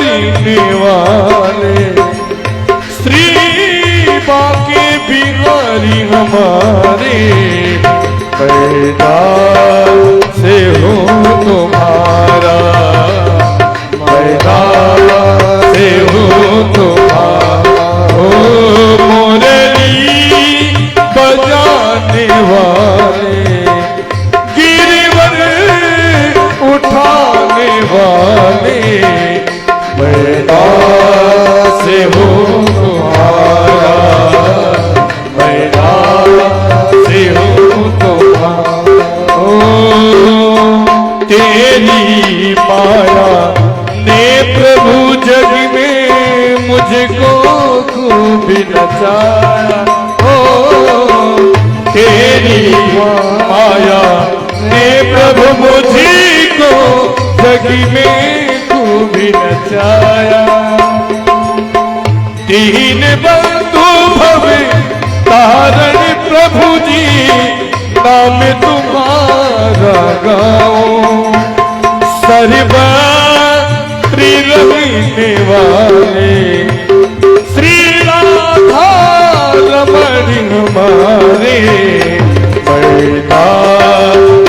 करने वाले श्री बाके बिहारी हमारे पैदा से हो तुम्हारा, पैदा से हो तुम्हारा। हो मुरली बजाने वाले गिरवर उठाने वाले पैदा से हो तुम्हारा, पैदा से हो तुम्हारा। तेरी माया ने प्रभु जग में मुझको खूब नचाया। ओ तेरी माया ने प्रभु मुझको जग में खूब नचाया। दीन बंधु भव तारण प्रभु जी नाम तुम्हारा गाओ। सर्वत्री रमने वाले श्री राधा रमण हमारे पैदा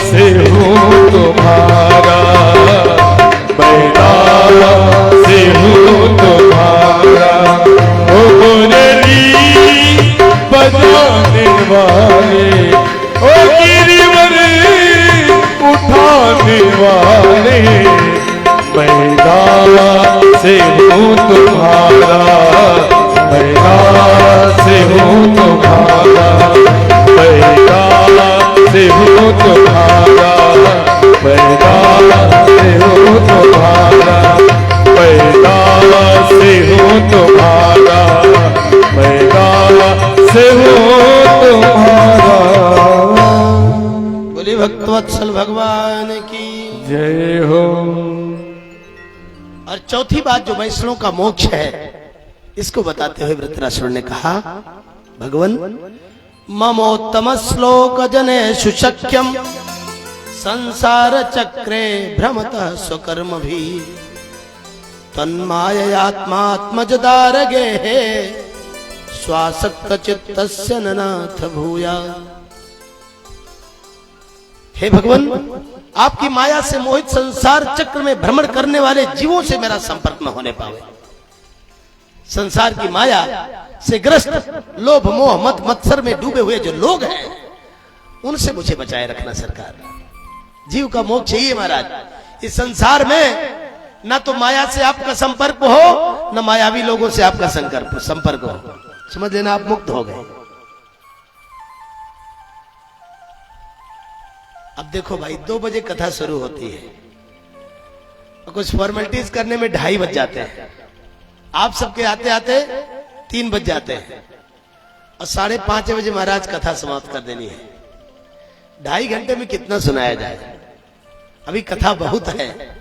से हो तुम्हारा, पैदा से हो तुम्हारा। ओ मुरली बजाने वाले ओ गिरिवर उठाने वाले पैदा से हो तुम्हारा, पैदा से हो तुम्हारा, पैदा से हो तुम्हारा, पैदा से हो तुम्हारा, पैदा से हो तुम्हारा, पैदा से हो तुम्हारा। बोले भक्तवत्सल भगवान की जय हो। और चौथी बात जो वैष्णव का मोक्ष है, इसको बताते हुए वृत्रासुर ने कहा, भगवन ममोत्तम श्लोक जने सुशक्यम संसार चक्रे भ्रमतः स्वकर्म भी तन्माययात्मात्मज दारगे स्वासक्त चित्तस्य ननाथ भूया। हे भगवान, आपकी माया से मोहित संसार चक्र में भ्रमण करने वाले जीवों से मेरा संपर्क न होने पावे। संसार की माया से ग्रस्त लोभ मोह मत मत्सर में डूबे हुए जो लोग हैं, उनसे मुझे बचाए रखना सरकार। जीव का मोक्ष चाहिए महाराज। इस संसार में न तो माया से आपका संपर्क हो, न मायावी लोगों से आपका संपर्क हो। समझ लेना, आप मुक्त हो गए। अब देखो भाई, 2 बजे कथा शुरू होती है और कुछ फॉर्मेलिटीज करने में 2:30 बज जाते हैं। आप सबके आते आते 3 बज जाते हैं और 5:30 बजे महाराज कथा समाप्त कर देनी है। 2.5 घंटे में कितना सुनाया जाए? अभी कथा बहुत है।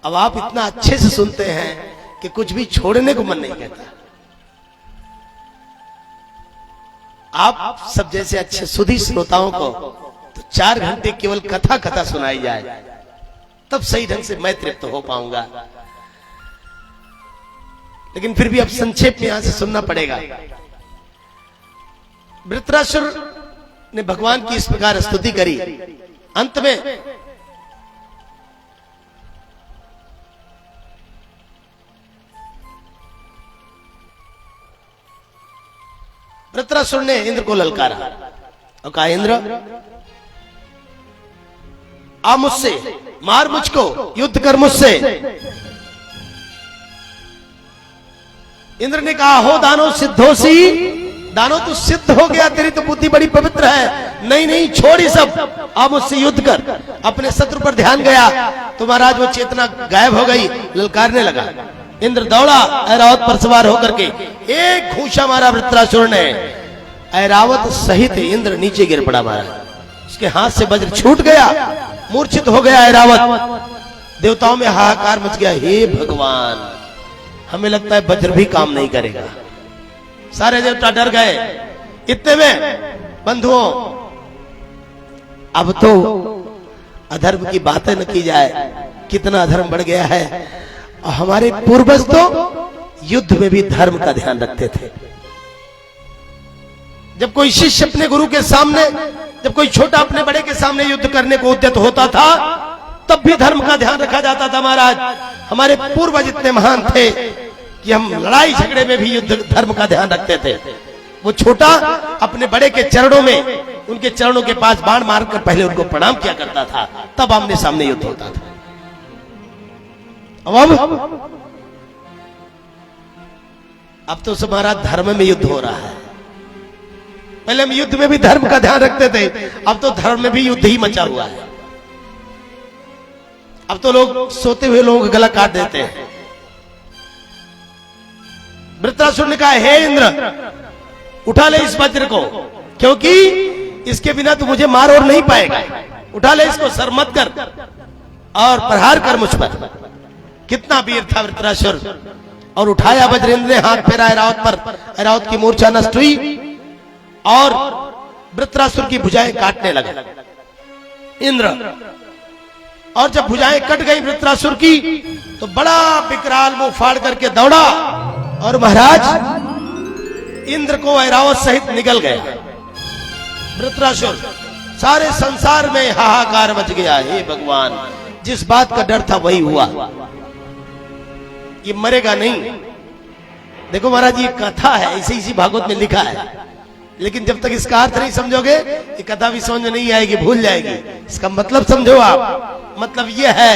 अब आप इतना अच्छे से सुनते हैं कि कुछ भी छोड़ने को मन नहीं कहता। आप सब जैसे अच्छे सुधी श्रोताओं को तो 4 घंटे केवल कथा सुनाई जाए, तब सही ढंग से मैं तृप्त हो पाऊंगा। लेकिन फिर भी अब संक्षेप में यहां से सुनना पड़ेगा। वृत्रासुर ने भगवान की इस प्रकार स्तुति करी। अंत में वृत्रासुर ने इंद्र को ललकारा और कहा, इंद्र आ मुझसे, मार मुझको, युद्ध कर मुझसे। इंद्र ने कहा, हो दानो सिद्धोसी, दानो तू सिद्ध हो गया, तेरी तो बुद्धि बड़ी पवित्र है। नहीं नहीं, छोड़ ही सब, अब मुझसे युद्ध कर। अपने शत्रु पर ध्यान गया तो महाराज वो चेतना गायब हो गई, ललकारने लगा। इंद्र दौड़ा ऐरावत पर सवार होकर के, एक घूंसा मारा वृत्रासुर ने, ऐरावत सहित इंद्र नीचे गिर पड़ा महाराज। उसके हाथ से वज्र छूट गया, मूर्छित हो गया ऐरावत। देवताओं में हाहाकार मच गया, हे भगवान, हमें लगता है वज्र भी काम नहीं करेगा। सारे देवता डर गए। इतने में बंधुओं, अब तो अधर्म की बातें न की जाए, कितना अधर्म बढ़ गया है। और हमारे पूर्वज तो युद्ध में भी धर्म का ध्यान रखते थे। जब कोई शिष्य अपने गुरु के सामने, जब कोई छोटा अपने बड़े के सामने युद्ध करने को उद्यत होता था, तब भी धर्म का ध्यान रखा जाता था। महाराज, हमारे पूर्वज इतने महान थे कि हम लड़ाई झगड़े में भी युद्ध धर्म का ध्यान रखते थे। वो छोटा अपने बड़े के चरणों में, उनके चरणों के पास बाण मारकर पहले उनको प्रणाम किया करता था, तब आमने सामने युद्ध होता था। अब तो हमारा धर्म में युद्ध हो रहा है। पहले हम युद्ध में भी धर्म का ध्यान रखते थे, अब तो धर्म में भी युद्ध ही मचा हुआ है। अब तो लोग सोते हुए लोगों का गला काट देते हैं। वृत्रासुर ने कहा, हे इंद्र, उठा ले इस वज्र को, क्योंकि इसके बिना तू मुझे मार और नहीं पाएगा। उठा ले इसको, सर मत कर और प्रहार कर मुझ पर। कितना वीर था वृत्रासुर। और उठाया वज्रेंद्र ने, हाथ फेरा ऐरावत पर, ऐरावत की मूर्छा नष्ट हुई और वृत्रासुर की भुजाएं काटने लगे इंद्र। और जब भुजाएं कट गई वृत्रासुर की, तो बड़ा विकराल मुंह फाड़ करके दौड़ा और महाराज इंद्र को ऐरावत सहित निगल गया वृत्रासुर। सारे संसार में हाहाकार मच गया। हे भगवान, जिस बात का डर था वही हुआ। ये मरेगा नहीं। देखो महाराज, ये कथा है, ऐसे इसी भागवत में लिखा है, लेकिन जब तक इसका अर्थ नहीं समझोगे, ये कथा भी समझ में नहीं आएगी, भूल जाएगी। इसका मतलब समझो आप। मतलब यह है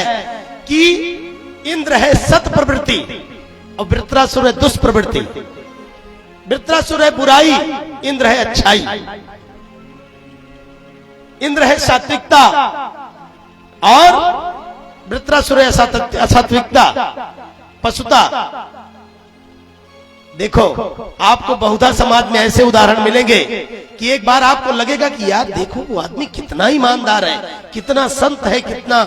कि इंद्र है सत प्रवृत्ति और वृत्रासुर है दुष्प्रवृत्ति। वृत्रासुर है बुराई, इंद्र है अच्छाई। इंद्र है सात्विकता और वृत्रासुर है असात्विकता, पशुता। देखो, आपको बहुधा समाज में ऐसे उदाहरण मिलेंगे कि एक बार आपको लगेगा कि यार देखो, वो आदमी कितना ईमानदार है, कितना संत है, कितना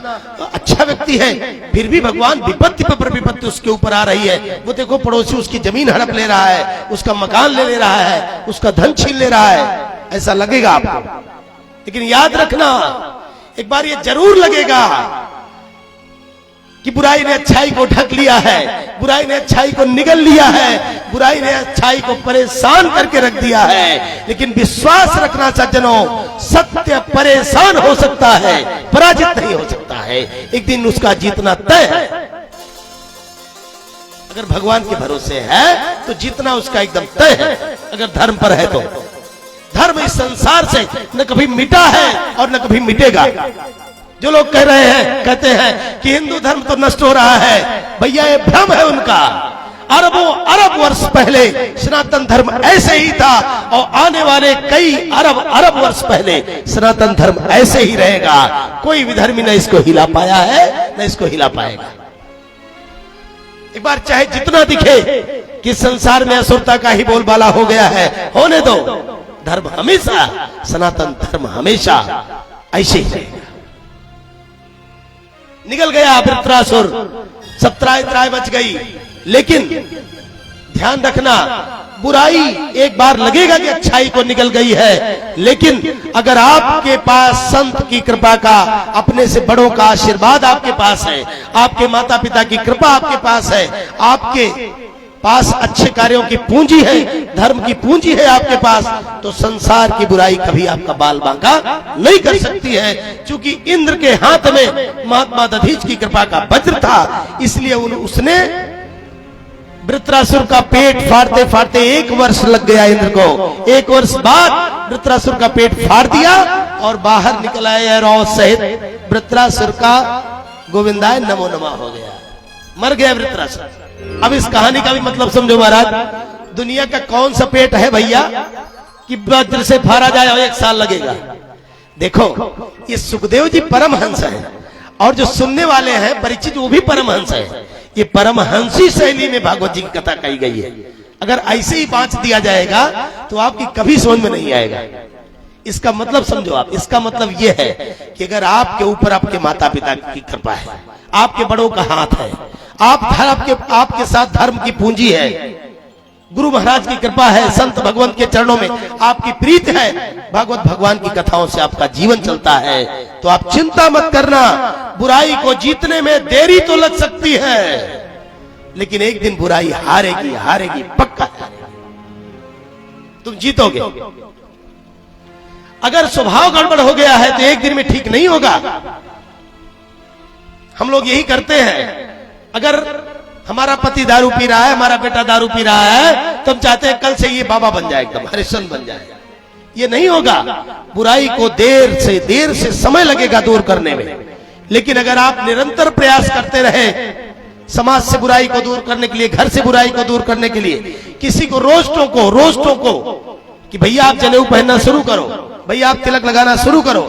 अच्छा व्यक्ति है, फिर भी भगवान विपत्ति पर विपत्ति उसके ऊपर आ रही है। वो देखो, पड़ोसी उसकी जमीन हड़प ले रहा है, उसका मकान ले रहा है, उसका धन छीन ले रहा है, ऐसा लगेगा आपको। लेकिन याद रखना, एक बार ये जरूर लगेगा कि बुराई ने अच्छाई को ढक लिया है, बुराई ने अच्छाई को निगल लिया है, बुराई ने अच्छाई को परेशान करके रख दिया है। लेकिन विश्वास रखना सज्जनों, सत्य परेशान हो सकता है, पराजित नहीं हो सकता है। एक दिन उसका जीतना तय है। अगर भगवान के भरोसे है तो जीतना उसका एकदम तय है। अगर धर्म पर है तो धर्म इस संसार से न कभी मिटा है और न कभी मिटेगा। जो लोग कह रहे हैं, कहते हैं कि हिंदू धर्म तो नष्ट हो रहा है, भैया ये भ्रम है उनका। अरबों अरब वर्ष पहले सनातन धर्म ऐसे ही था और आने वाले कई अरब वर्ष पहले सनातन धर्म ऐसे ही रहेगा। कोई विधर्मी न इसको हिला पाया है, न इसको हिला पाएगा। एक बार चाहे जितना दिखे कि संसार में असुरता का ही बोलबाला हो गया है, होने दो। धर्म हमेशा, सनातन धर्म हमेशा ऐसे ही रहेगा। निकल गया वृत्रासुर, सब त्राय त्राय मच गई। लेकिन ध्यान रखना, बुराई एक बार लगेगा कि अच्छाई को निकल गई है, लेकिन अगर आपके पास संत की कृपा का, अपने से बड़ों का आशीर्वाद आपके पास है, आपके माता पिता की कृपा आपके पास है, आपके पास अच्छे कार्यों की पूंजी है, धर्म की पूंजी है आपके पास, तो संसार की बुराई कभी आपका बाल बांका नहीं कर सकती है। क्योंकि इंद्र के हाथ में महात्मा दधीच की कृपा का वज्र था, इसलिए उसने वृत्रासुर का पेट फाड़ते फाड़ते 1 वर्ष लग गया इंद्र को। 1 वर्ष बाद वृत्रासुर का पेट फाड़ दिया और बाहर निकल आया ऐरावत सहित। वृत्रासुर का गोविंदाय नमो नमः हो गया, मर गया वृत्रासुर। अब इस कहानी का भी मतलब समझो महाराज। दुनिया का कौन सा पेट है भैया कि वज्र से फाड़ा जाए और 1 साल लगेगा। देखो, ये सुखदेव जी परमहंस है और जो सुनने वाले हैं परीक्षित, वो भी परमहंस है। ये परमहंसी शैली में भागवत जी की कथा कही गई है। अगर ऐसे ही बांट दिया जाएगा तो आपकी कभी समझ में नहीं आएगा। इसका मतलब समझो आप। इसका मतलब यह है कि अगर आपके ऊपर आपके माता पिता की कृपा है, आपके बड़ों का हाथ है, आपके साथ धर्म की पूंजी है, गुरु महाराज की कृपा है, संत भगवंत के चरणों में आपकी प्रीत है, भागवत भगवान की कथाओं से आपका जीवन चलता है, तो आप चिंता मत करना। बुराई को जीतने में देरी तो लग सकती है, लेकिन एक दिन बुराई हारेगी, हारेगी, पक्का हारेगी। तुम जीतोगे। अगर स्वभाव गड़बड़ हो गया है तो एक दिन में ठीक नहीं होगा। हम लोग यही करते हैं। अगर हमारा पति दारू पी रहा है, हमारा बेटा दारू पी रहा है, तो हम चाहते हैं कल से ये बाबा बन जाए, एकदम हरिश्चंद्र बन जाए। ये नहीं होगा। बुराई को देर से समय लगेगा दूर करने में, लेकिन अगर आप निरंतर प्रयास करते रहे समाज से बुराई को दूर करने के लिए, घर से बुराई को दूर करने के लिए, किसी को रोस्टों को कि भैया आप जनेऊ पहनना शुरू करो, भैया आप तिलक लगाना शुरू करो,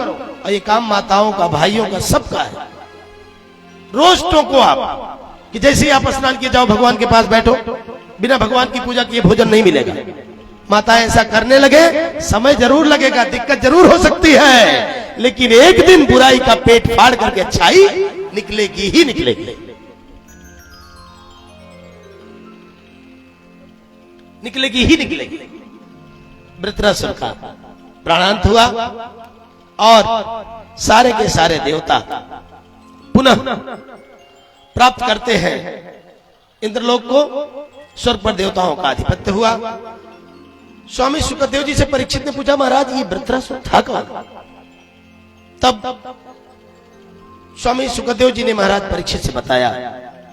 और ये काम माताओं का, भाइयों का, सबका है। रोस्टों को आप कि जैसे ही आप स्नान किए जाओ भगवान के पास बैठो, बिना भगवान की पूजा किए भोजन नहीं मिलेगा। माता ऐसा करने लगे, समय जरूर लगेगा, दिक्कत जरूर हो सकती है, लेकिन एक दिन बुराई का पेट फाड़ करके अच्छाई निकलेगी ही निकलेगी। निकलेगी ही निकलेगी। वृत्रासुर का प्राणांत हुआ और सारे के सारे देवता पुनः प्राप्त करते हैं इंद्रलोक को। स्वर्ग पर देवताओं का आधिपत्य हुआ। स्वामी शुकदेव जी से परीक्षित ने पूछा, महाराज ये वृत्रासुर था कौन? तब स्वामी शुकदेव जी ने महाराज परीक्षित से बताया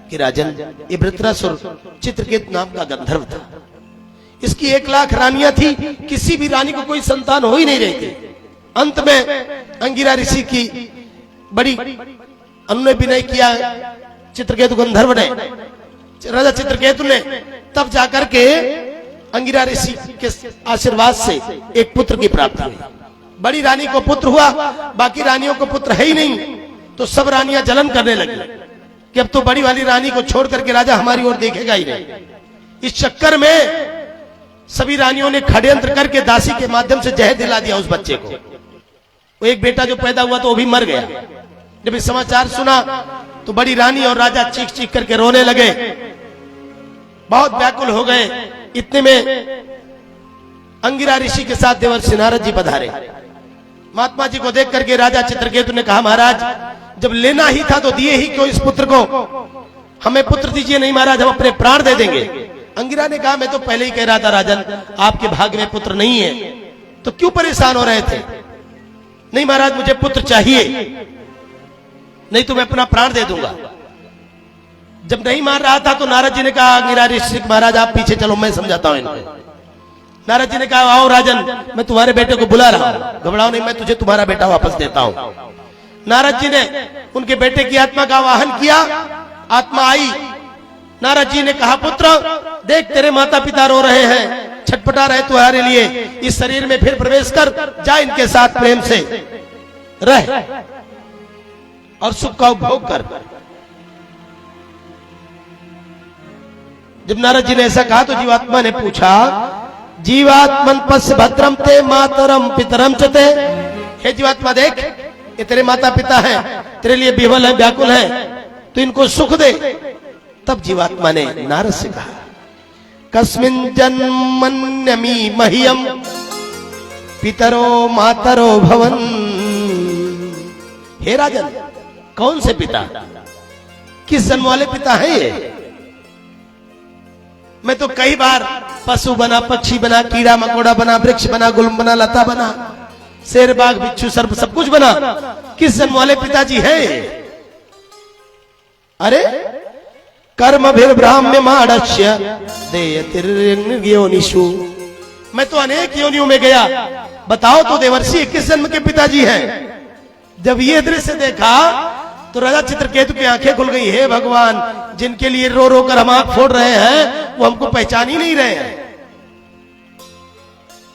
कि राजन, ये वृत्रासुर चित्रकेतु नाम का गंधर्व था। इसकी 1 लाख रानियां थी, किसी भी रानी को कोई संतान हो ही नहीं रही थी। अंत में अंगिरा ऋषि की बड़ी अनुनय विनय किया चित्रकेतु गंधर्व ने, राजा चित्रकेतु ने, तब जाकर के अंगिरा ऋषि के आशीर्वाद से एक पुत्र की प्राप्ति हुई। बड़ी रानी को पुत्र हुआ, बाकी रानियों को पुत्र है ही नहीं, तो सब रानियां जलन करने लगी कि अब तो बड़ी वाली रानी को छोड़ करके राजा हमारी ओर देखेगा ही नहीं। इस चक्कर में सभी रानियों ने षड्यंत्र करके दासी के माध्यम से जहर दिला दिया उस बच्चे को। वो एक बेटा जो पैदा हुआ तो वो भी मर गया। जब इस समाचार सुना तो बड़ी रानी और राजा चीख चीख करके रोने लगे, बहुत व्याकुल हो गए। इतने में अंगिरा ऋषि के साथ देवर्षि नारद जी पधारे। महात्मा जी को देख करके राजा चित्रकेतु ने कहा, महाराज जब लेना ही था तो दिए ही क्यों इस पुत्र को? हमें पुत्र दीजिए। नहीं महाराज, हम अपने प्राण दे देंगे। अंगिरा ने कहा, मैं तो पहले ही कह रहा था राजन, आपके भाग्य में पुत्र नहीं है, तो क्यों परेशान हो रहे थे? नहीं महाराज, मुझे पुत्र चाहिए, नहीं तो मैं अपना प्राण दे दूंगा। जब नहीं मान रहा था तो नारद जी ने कहा, अंगिरा ऋषि महाराज आप पीछे चलो, मैं समझाता हूं इनको। नारद जी ने कहा, आओ राजन, मैं तुम्हारे बेटे को बुला रहा हूं, घबराओ नहीं, मैं तुझे तुम्हारा बेटा वापस देता हूं। नारद जी ने उनके बेटे की आत्मा का आवाहन किया। आत्मा आई। नारद जी ने कहा, पुत्र देख तेरे माता पिता रो रहे हैं, छटपटा रहे तुम्हारे लिए, इस शरीर में फिर प्रवेश कर, जा इनके साथ प्रेम से रह और सुख का उपभोग कर। जब नारद जी ने ऐसा कहा तो जीवात्मा ने पूछा, जीवात्मन पश्य भद्रम ते मातरम पितरम चते। हे जीवात्मा देख, ये तेरे माता पिता हैं, तेरे लिए विह्वल है, व्याकुल है, तो इनको सुख दे। तब जीवात्मा ने नारद से कहा, कस्मिन जन्मन्यमी मह्यम पितरो मातरो भवन। हे राजन, कौन से पिता, किस जन्म वाले पिता हैं ये? मैं तो कई बार पशु बना, पक्षी बना, कीड़ा मकोड़ा बना, वृक्ष बना, गुलम बना, लता बना, शेर बाघ बिच्छू सर्प सब कुछ बना, किस जन्म वाले पिताजी हैं? अरे कर्म भीर ब्राह्म्य माडस्य देयतिर्योनिषु। मैं तो अनेक योनियों में गया, बताओ तो देवर्षि किस जन्म के पिताजी हैं? जब ये दृश्य देखा तो राजा चित्रकेतु की आंखें खुल गई। हे भगवान, जिनके लिए रो रो कर हम आंख फोड़ रहे हैं वो हमको पहचान ही नहीं रहे हैं।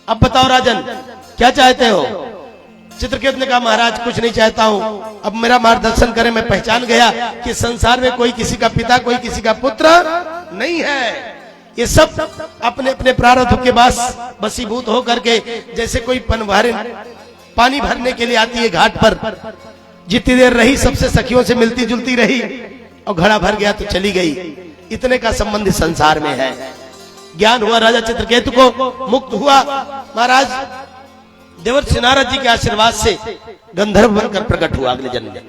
अब बताओ राजन, क्या चाहते हो? चित्रकेतु ने कहा, महाराज कुछ नहीं चाहता हूं, अब मेरा मार्गदर्शन करें। मैं पहचान गया कि संसार में कोई किसी का पिता, कोई किसी का पुत्र नहीं है। ये सब अपने अपने प्रारब्ध के बसीभूत हो करके, जैसे कोई पानी भरने के लिए आती है घाट पर, जितनी देर रही सबसे सखियों से मिलती जुलती रही और घड़ा भर गया तो चली गई। इतने का संबंध संसार में है। ज्ञान हुआ राजा चित्रकेतु को, मुक्त हुआ। महाराज देवर्षि नारद जी के आशीर्वाद से गंधर्व बनकर प्रकट हुआ अगले जन्म में।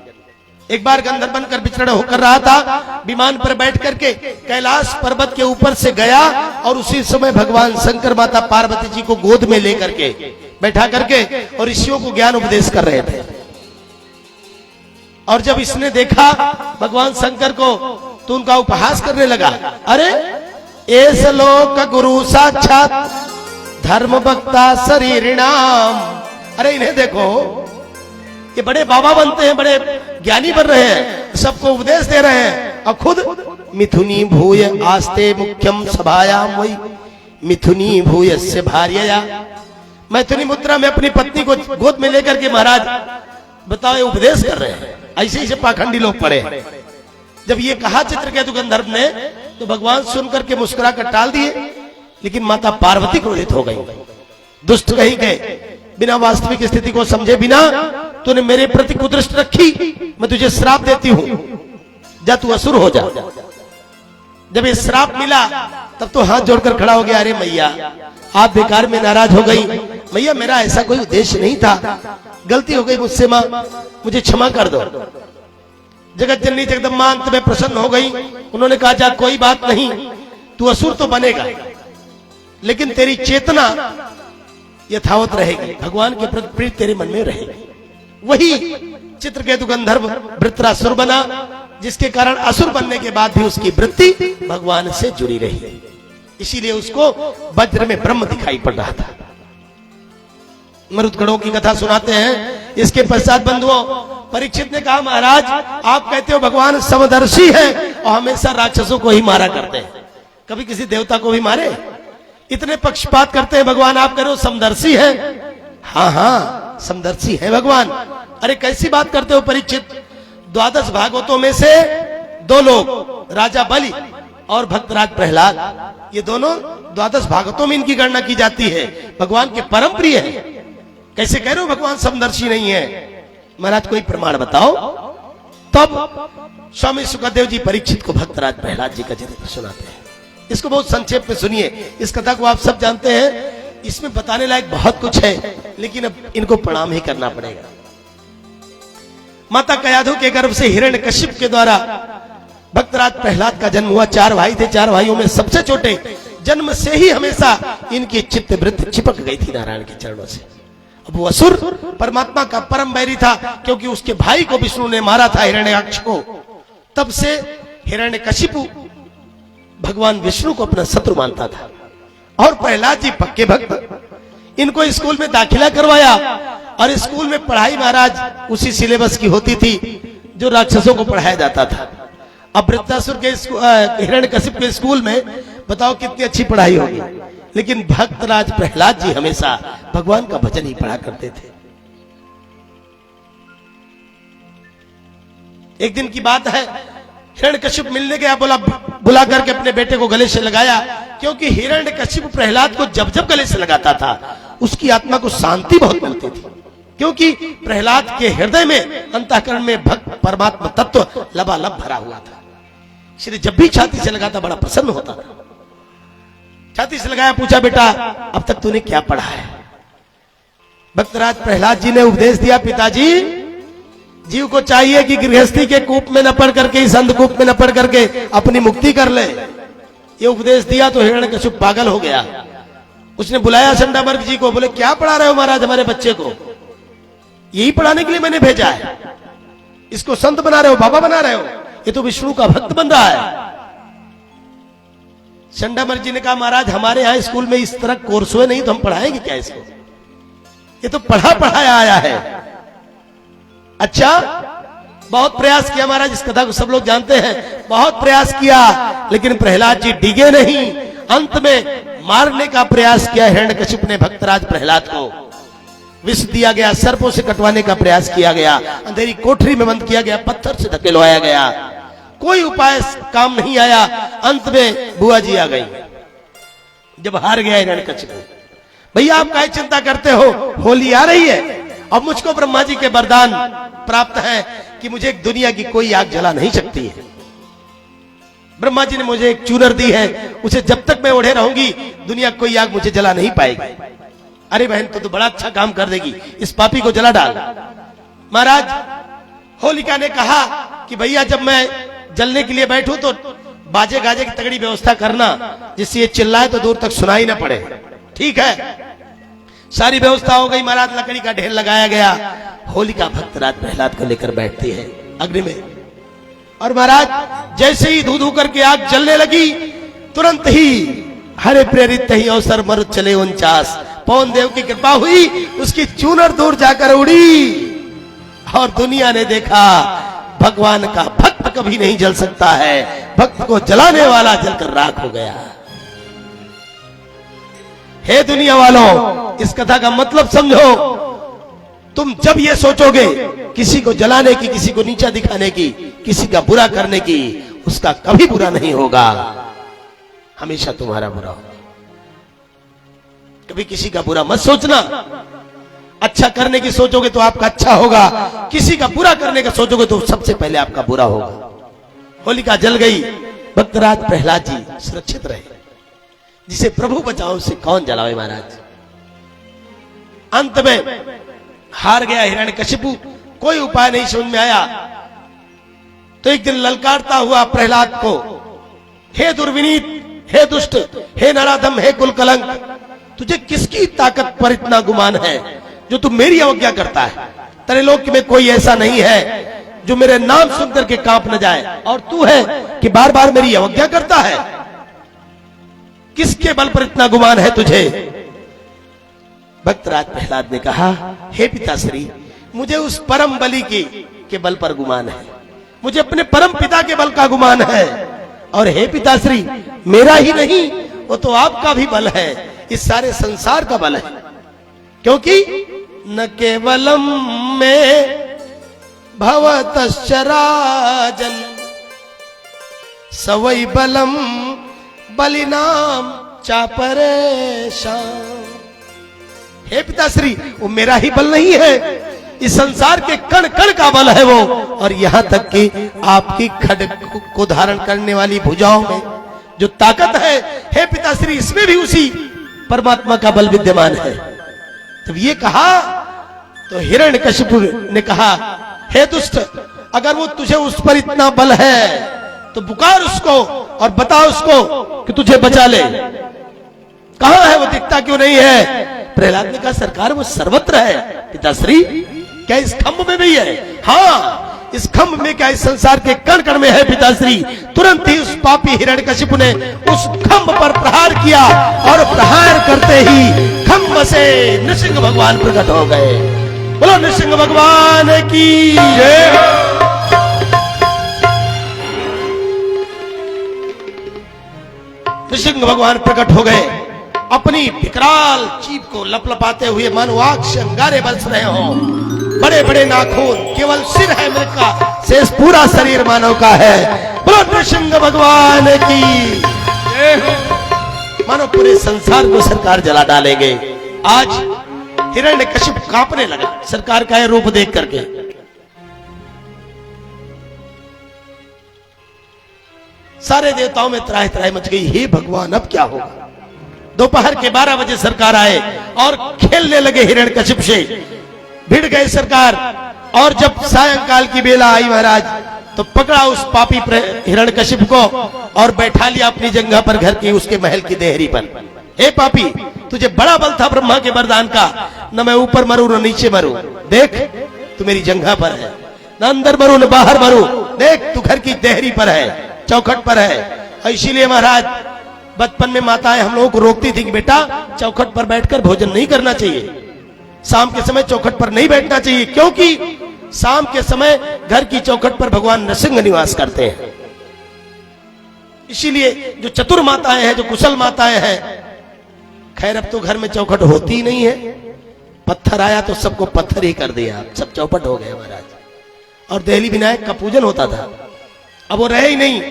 एक बार गंधर्व बनकर विचरण होकर रहा था, विमान पर बैठ करके कैलाश पर्वत के ऊपर से गया और उसी समय भगवान शंकर माता पार्वती जी को गोद में लेकर के बैठा करके और ऋषियों को ज्ञान उपदेश कर रहे थे। और जब इसने देखा भगवान शंकर को तो उनका उपहास करने लगा। अरे ऐस लोक गुरु साक्षात धर्म वक्ता शरीरिणाम, अरे इन्हें देखो, ये बड़े बाबा बनते हैं, बड़े ज्ञानी बन रहे हैं, सबको उपदेश दे रहे हैं, और खुद मिथुनी भूय आस्ते मुख्यम सभायाम वही मिथुनी भूय से भार्यया, मैथुनी मुद्रा में अपनी पत्नी को गोद में लेकर के महाराज बताओ ये उपदेश कर रहे हैं। ऐसे ही से पाखंडी लोग पड़े हैं। जब ये कहा चित्रकेतु गंधर्व ने तो भगवान सुनकर के मुस्कुरा कर टाल दिए, लेकिन माता पार्वती क्रोधित हो गई। दुष्ट कहीं गए, बिना वास्तविक स्थिति को समझे बिना तूने मेरे प्रति कुदृष्टि रखी, मैं तुझे श्राप देती हूं, जा तू असुर हो जा। जब ये श्राप मिला तब तो हाथ जोड़कर खड़ा हो गया, अरे मैया आप बेकार में नाराज हो गई, मैया मेरा ऐसा कोई उद्देश्य नहीं था, गलती हो गई मुझसे मां, मुझे क्षमा कर दो। जगत जननी जगदम्बा अंत में प्रसन्न हो गई, उन्होंने कहा जा कोई बात नहीं, तू असुर तो बनेगा लेकिन तेरी चेतना यथावत रहेगी, भगवान के प्रति प्रीति तेरे मन में रहेगी। वही चित्रकेतु गंधर्व वृत्रासुर बना, जिसके कारण असुर बनने के बाद भी उसकी वृत्ति भगवान से जुड़ी रही, इसीलिए उसको वज्र में ब्रह्म दिखाई पड़ रहा था। मरुदगणों की कथा सुनाते हैं। इसके पश्चात बंधुओं परीक्षित ने कहा, महाराज आप कहते हो भगवान समदर्शी है और हमेशा राक्षसों को ही मारा करते हैं, कभी किसी देवता को भी मारे? इतने पक्षपात करते हैं भगवान, आप कह रहे हो समदर्शी है? हाँ हाँ समदर्शी है भगवान। अरे कैसी बात करते हो परीक्षित? 12 भागवतों में से 2 लोग, राजा बलि और भक्तराज प्रहलाद, ये दोनों 12 भागवतों में इनकी गणना की जाती है, भगवान के परम प्रिय है। कैसे कह रहे हो भगवान समदर्शी नहीं है? महाराज कोई प्रमाण बताओ। तब स्वामी सुखदेव जी परीक्षित को भक्तराज प्रहलाद जी का चरित्र सुनाते हैं। इसको बहुत संक्षेप में सुनिए, इस कथा को आप सब जानते हैं, इसमें बताने लायक बहुत कुछ है, लेकिन अब इनको प्रणाम ही करना पड़ेगा। माता कयाधु के गर्भ से हिरण्यकशिप के द्वारा भक्तराज प्रहलाद का जन्म हुआ। 4 भाई थे, 4 भाइयों में सबसे छोटे, जन्म से ही हमेशा इनकी चित्त वृत्ति चिपक गई थी नारायण के चरणों से। अब वो असुर परमात्मा का परम बैरी था, क्योंकि उसके भाई को विष्णु ने मारा था, हिरण्याक्ष को। तब से हिरण्यकशिपु भगवान विष्णु को अपना शत्रु मानता था। और प्रहलाद जी पक्के भक्त, इनको स्कूल में दाखिला करवाया, और स्कूल में पढ़ाई महाराज उसी सिलेबस की होती थी जो राक्षसों को पढ़ाया जाता था। अब वृत्रासुर के हिरण्यकशिप के स्कूल में बताओ कितनी अच्छी पढ़ाई होगी, लेकिन भक्तराज प्रहलाद जी हमेशा भगवान का भजन ही पढ़ा करते थे। एक दिन की बात है, हिरण्यकशिप मिलने गया, बुला करके अपने बेटे को गले से लगाया, क्योंकि हिरण्यकशिप प्रहलाद को जब जब गले से लगाता था उसकी आत्मा को शांति बहुत मिलती थी, क्योंकि प्रहलाद के हृदय में अंतःकरण में भक्त परमात्मा तत्व लबालब भरा हुआ था। इसलिए जब भी छाती से लगाता बड़ा प्रसन्न होता था। छाती से लगाया, पूछा बेटा अब तक तूने क्या पढ़ा है? भक्तराज प्रहलाद जी ने उपदेश दिया, पिताजी जीव को चाहिए कि गृहस्थी के कूप में न पड़ करके, इस अंधकूप में न पड़ करके अपनी मुक्ति कर ले। ये उपदेश दिया तो हिरण्यकशिप पागल हो गया। उसने बुलाया चंडामर्क जी को, बोले क्या पढ़ा रहे हो महाराज हमारे बच्चे को? यही पढ़ाने के लिए मैंने भेजा है, इसको संत बना रहे हो, बाबा बना रहे हो, ये तो विष्णु का भक्त बन रहा है। चंडामर्क जी ने कहा, महाराज हमारे यहाँ स्कूल में इस तरह कोर्स हुए नहीं, तो हम पढ़ाएंगे क्या इसको? ये तो पढ़ाया आया है। अच्छा, बहुत प्रयास किया महाराज, इस कथा को सब लोग जानते हैं, बहुत प्रयास किया, लेकिन प्रहलाद जी डिगे नहीं। अंत में मारने का प्रयास किया हिरण्यकशिप ने भक्तराज प्रहलाद को। विष दिया गया, सर्पों से कटवाने का प्रयास किया गया, अंधेरी कोठरी में बंद किया गया, पत्थर से धकेलवाया गया, कोई उपाय काम नहीं आया। अंत में बुआ जी आ गई। जब हार गया हिरण्यकशिप, भैया आप काहे चिंता करते हो, होली आ रही है, अब मुझको ब्रह्मा जी के वरदान प्राप्त है कि मुझे दुनिया की कोई आग जला नहीं सकती है। ब्रह्मा जी ने मुझे एक चूनर दी है, उसे जब तक मैं ओढ़े रहूंगी दुनिया कोई आग मुझे जला नहीं पाएगी। अरे बहन तो बड़ा अच्छा काम कर देगी, इस पापी को जला डाल। महाराज होलिका ने कहा कि भैया जब मैं जलने के लिए बैठूं तो बाजे गाजे की तगड़ी व्यवस्था करना, जिससे ये चिल्लाए तो दूर तक सुनाई ना पड़े। ठीक है, सारी व्यवस्था हो गई। महाराज लकड़ी का ढेर लगाया गया। होलिका भक्तराज प्रहलाद को लेकर बैठती है अग्नि में, और महाराज जैसे ही धू धू करके आग जलने लगी, तुरंत ही हरे प्रेरित ही अवसर मरुत चले 49। पवन देव की कृपा हुई, उसकी चूनर दूर जाकर उड़ी, और दुनिया ने देखा भगवान का भक्त कभी नहीं जल सकता है, भक्त को जलाने वाला जलकर राख हो गया। हे दुनिया वालों, इस कथा का मतलब समझो। तुम जब ये सोचोगे किसी को जलाने की, किसी को नीचा दिखाने की, किसी का बुरा करने की, उसका कभी बुरा नहीं होगा, हमेशा तुम्हारा बुरा होगा। कभी किसी का बुरा मत सोचना। अच्छा करने की सोचोगे तो आपका अच्छा होगा, किसी का बुरा करने का सोचोगे तो सबसे पहले आपका बुरा होगा। होलिका जल गई, भक्तराज प्रहलाद जी सुरक्षित रहे। जिसे प्रभु बचाओ उसे कौन जलावे महाराज। अंत में हार गया हिरण्यकशिपु, कोई उपाय नहीं समझ में आया। तो एक दिन ललकारता हुआ प्रहलाद को, हे दुर्विनीत, हे दुष्ट, हे नराधम, हे कुलकलंक, तुझे किसकी ताकत पर इतना गुमान है जो तू मेरी अवज्ञा करता है। तेरे लोक में कोई ऐसा नहीं है जो मेरे नाम सुनकर के कांप न जाए, और तू है कि बार बार मेरी अवज्ञा करता है। किसके बल पर इतना गुमान है तुझे। भक्तराज प्रहलाद ने कहा, हे पिताश्री, मुझे उस परम बलि के बल पर गुमान है, मुझे अपने परम पिता के बल का गुमान है। और हे पिताश्री, मेरा ही नहीं, वो तो आपका भी बल है, इस सारे संसार का बल है। क्योंकि न केवलम में भवतश्चराजन सवै बलम बलिनाम चापरेशान। हे पिताश्री, वो मेरा ही बल नहीं है, इस संसार के कण कण का बल है वो, और यहां तक कि आपकी खड्ग को धारण करने वाली भुजाओं में जो ताकत है, हे पिताश्री, इसमें भी उसी परमात्मा का बल विद्यमान है। जब ये कहा तो हिरण्यकशिपु ने कहा, हे दुष्ट, अगर वो तुझे उस पर इतना बल है तो पुकार उसको और बता उसको कि तुझे बचा ले। कहां है वो, दिखता क्यों नहीं है। प्रहलाद ने कहा, सरकार वो सर्वत्र है पिताश्री। क्या इस खंभ में भी है? हाँ, इस खंभ में, क्या इस संसार के कण कण में है पिताश्री। तुरंत ही उस पापी हिरण्यकशिपु ने उस खंभ पर प्रहार किया, और प्रहार करते ही खंभ से नृसिंह भगवान प्रकट हो गए। बोलो नृसिंह भगवान की जय। नृसिंह भगवान प्रकट हो गए, अपनी विकराल जीभ को लपलपाते हुए मानो आग से अंगारे बरस रहे हो। बड़े बड़े नाखून, केवल सिर है मृग का, शेष पूरा शरीर मानव का है। बोलो नृसिंह भगवान की, मानो पूरे संसार को सरकार जला डालेंगे। आज हिरण्यकशिप कांपने लगा सरकार का यह रूप देख करके। सारे देवताओं में त्राहि त्राहि मच गई। हे भगवान, अब क्या होगा। दोपहर के 12 बजे सरकार आए और खेलने लगे हिरण्यकशिप से। भिड़ गए सरकार, और जब सायंकाल की बेला आई महाराज, तो पकड़ा उस पापी हिरण्यकशिप को और बैठा लिया अपनी जगह पर, घर की उसके महल की देहरी पर। हे पापी, तुझे बड़ा बल था ब्रह्मा के वरदान का, न मैं ऊपर मरूं न नीचे मरूं। देख, तू मेरी जगह पर है, न अंदर मरूं न बाहर मरूं। देख, तू घर की देहरी पर है, चौखट पर है। इसीलिए महाराज, बचपन में माताएं हम लोगों को रोकती थी कि बेटा चौखट पर बैठकर भोजन नहीं करना चाहिए, शाम के समय चौखट पर नहीं बैठना चाहिए, क्योंकि शाम के समय घर की चौखट पर भगवान नृसिंह निवास करते हैं। इसीलिए जो चतुर माताएं हैं, जो कुशल माताएं हैं, खैर अब तो घर में चौखट होती ही नहीं है। पत्थर आया तो सबको पत्थर ही कर दिया, सब चौपट हो गए महाराज। और देहली विनायक का पूजन होता था, अब वो रहे ही नहीं।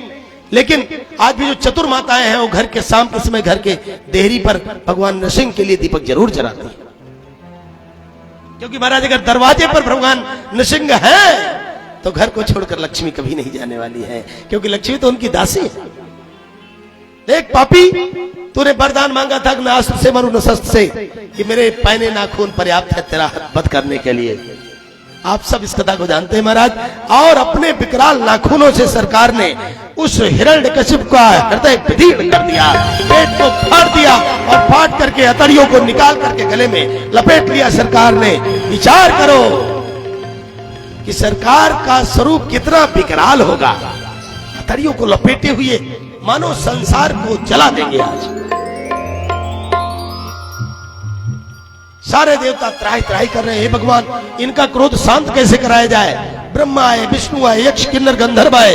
लेकिन आज भी जो चतुर माताएं हैं, वो घर के शाम के समय घर के देहरी पर भगवान नृसिंह के लिए दीपक जरूर जलाती है। क्योंकि महाराज, अगर दरवाजे पर भगवान नृसिंह है तो घर को छोड़कर लक्ष्मी कभी नहीं जाने वाली है, क्योंकि लक्ष्मी तो उनकी दासी है। देख पापी, तूने वरदान मांगा था न अस्त्र से मरू न शस्त्र से, कि मेरे पैने नाखून पर्याप्त है तेरा वध करने के लिए। आप सब इस कथा को जानते हैं महाराज। और अपने विकराल नाखूनों से सरकार ने उस हिरण्यकशिप का हृदय विदीर्ण कर दिया, पेट को फाड़ दिया और फाड़ करके हथेलियों को निकाल करके गले में लपेट लिया सरकार ने। विचार करो कि सरकार का स्वरूप कितना विकराल होगा। हथेलियों को लपेटे हुए मानो संसार को जला देंगे। आज सारे देवता त्राही त्राही कर रहे हैं, हे भगवान इनका क्रोध शांत कैसे कराया जाए। ब्रह्मा आए, विष्णु आए, यक्ष किन्नर गंधर्व आए,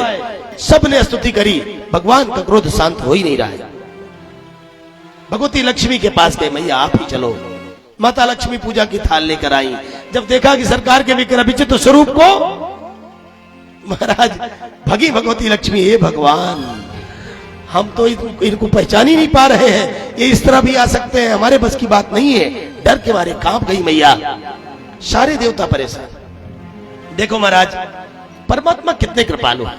सबने स्तुति करी, भगवान का क्रोध शांत हो ही नहीं रहा है। भगवती लक्ष्मी के पास गए, मैया आप ही चलो। माता लक्ष्मी पूजा की थाल लेकर आई। जब देखा कि सरकार के विचित्र स्वरूप को, महाराज भगी भगवती लक्ष्मी, हे भगवान हम तो इनको पहचान ही नहीं पा रहे हैं, ये इस तरह भी आ सकते हैं, हमारे बस की बात नहीं है। डर के मारे कांप गई मैया। सारे देवता परेशान। देखो महाराज परमात्मा कितने कृपालु हैं।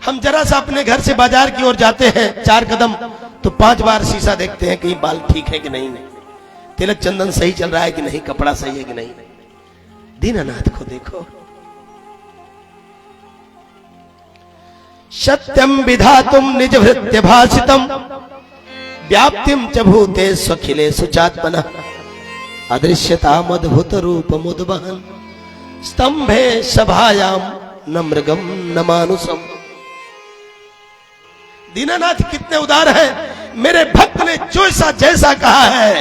हम जरा सा अपने घर से बाजार की ओर जाते हैं 4 कदम तो 5 बार शीशा देखते हैं कहीं बाल ठीक है कि नहीं, तिलक चंदन सही चल रहा है कि नहीं, कपड़ा सही है कि नहीं। दीनानाथ को देखो, सत्यम विधातुम निज भृत्य भाषितम व्याप्तिम च भूते स्वखिले सुचात्मना अदृश्यता मद्भुत रूप मुद्वहन स्तंभे सभायाम न मृगम न मानुषम। दीनानाथ कितने उदार है। मेरे भक्त ने जैसा कहा है,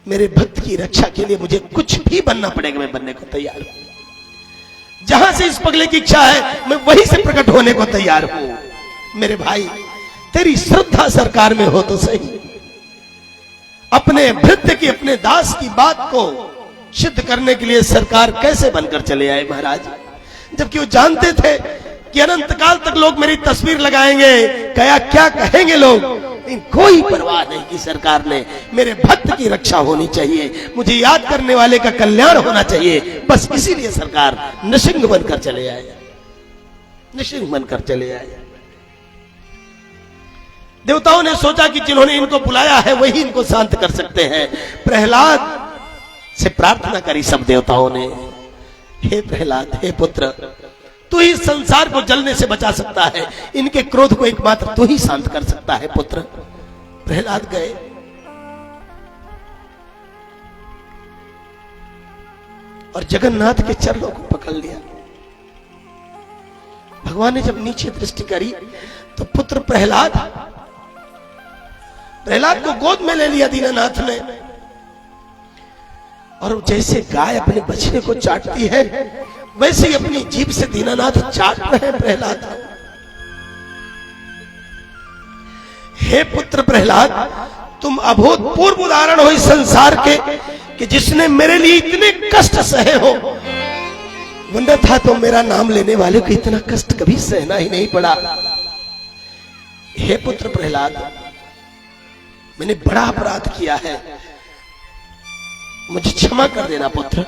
मेरे भक्त की रक्षा के लिए मुझे कुछ भी बनना पड़ेगा, मैं बनने को तैयार हूं। जहां से इस पगले की इच्छा है मैं वहीं से प्रकट होने को तैयार हूं। मेरे भाई तेरी श्रद्धा सरकार में हो तो सही। अपने भृत्य की, अपने दास की बात को सिद्ध करने के लिए सरकार कैसे बनकर चले आए महाराज, जबकि वो जानते थे कि अनंत काल तक लोग मेरी तस्वीर लगाएंगे, क्या कहेंगे लोग। लेकिन कोई परवाह नहीं की सरकार ने। मेरे भक्त की रक्षा होनी चाहिए, मुझे याद करने वाले का कल्याण होना चाहिए, बस इसीलिए सरकार नृसिंह बनकर चले आए, नृसिंह बनकर चले आए। देवताओं ने सोचा कि जिन्होंने इनको बुलाया है वही इनको शांत कर सकते हैं। प्रहलाद से प्रार्थना करी सब देवताओं ने, हे प्रहलाद, हे पुत्र, तू ही संसार को जलने से बचा सकता है, इनके क्रोध को एकमात्र तू ही शांत कर सकता है पुत्र। प्रहलाद गए, और जगन्नाथ के चरणों को पकड़ लिया। भगवान ने जब नीचे दृष्टि करी तो पुत्र प्रहलाद को गोद में ले लिया दीनानाथ ने, और जैसे गाय अपने बछड़े को चाटती है वैसे ही अपनी जीभ से दीनानाथ चाट रहे हैं प्रहलाद। हे पुत्र प्रहलाद, तुम अभूतपूर्व उदाहरण हो इस संसार के कि जिसने मेरे लिए इतने कष्ट सहे हो, वरना था तो मेरा नाम लेने वाले को इतना कष्ट कभी सहना ही नहीं पड़ा। हे पुत्र प्रहलाद, मैंने बड़ा अपराध किया है, मुझे क्षमा कर देना पुत्र,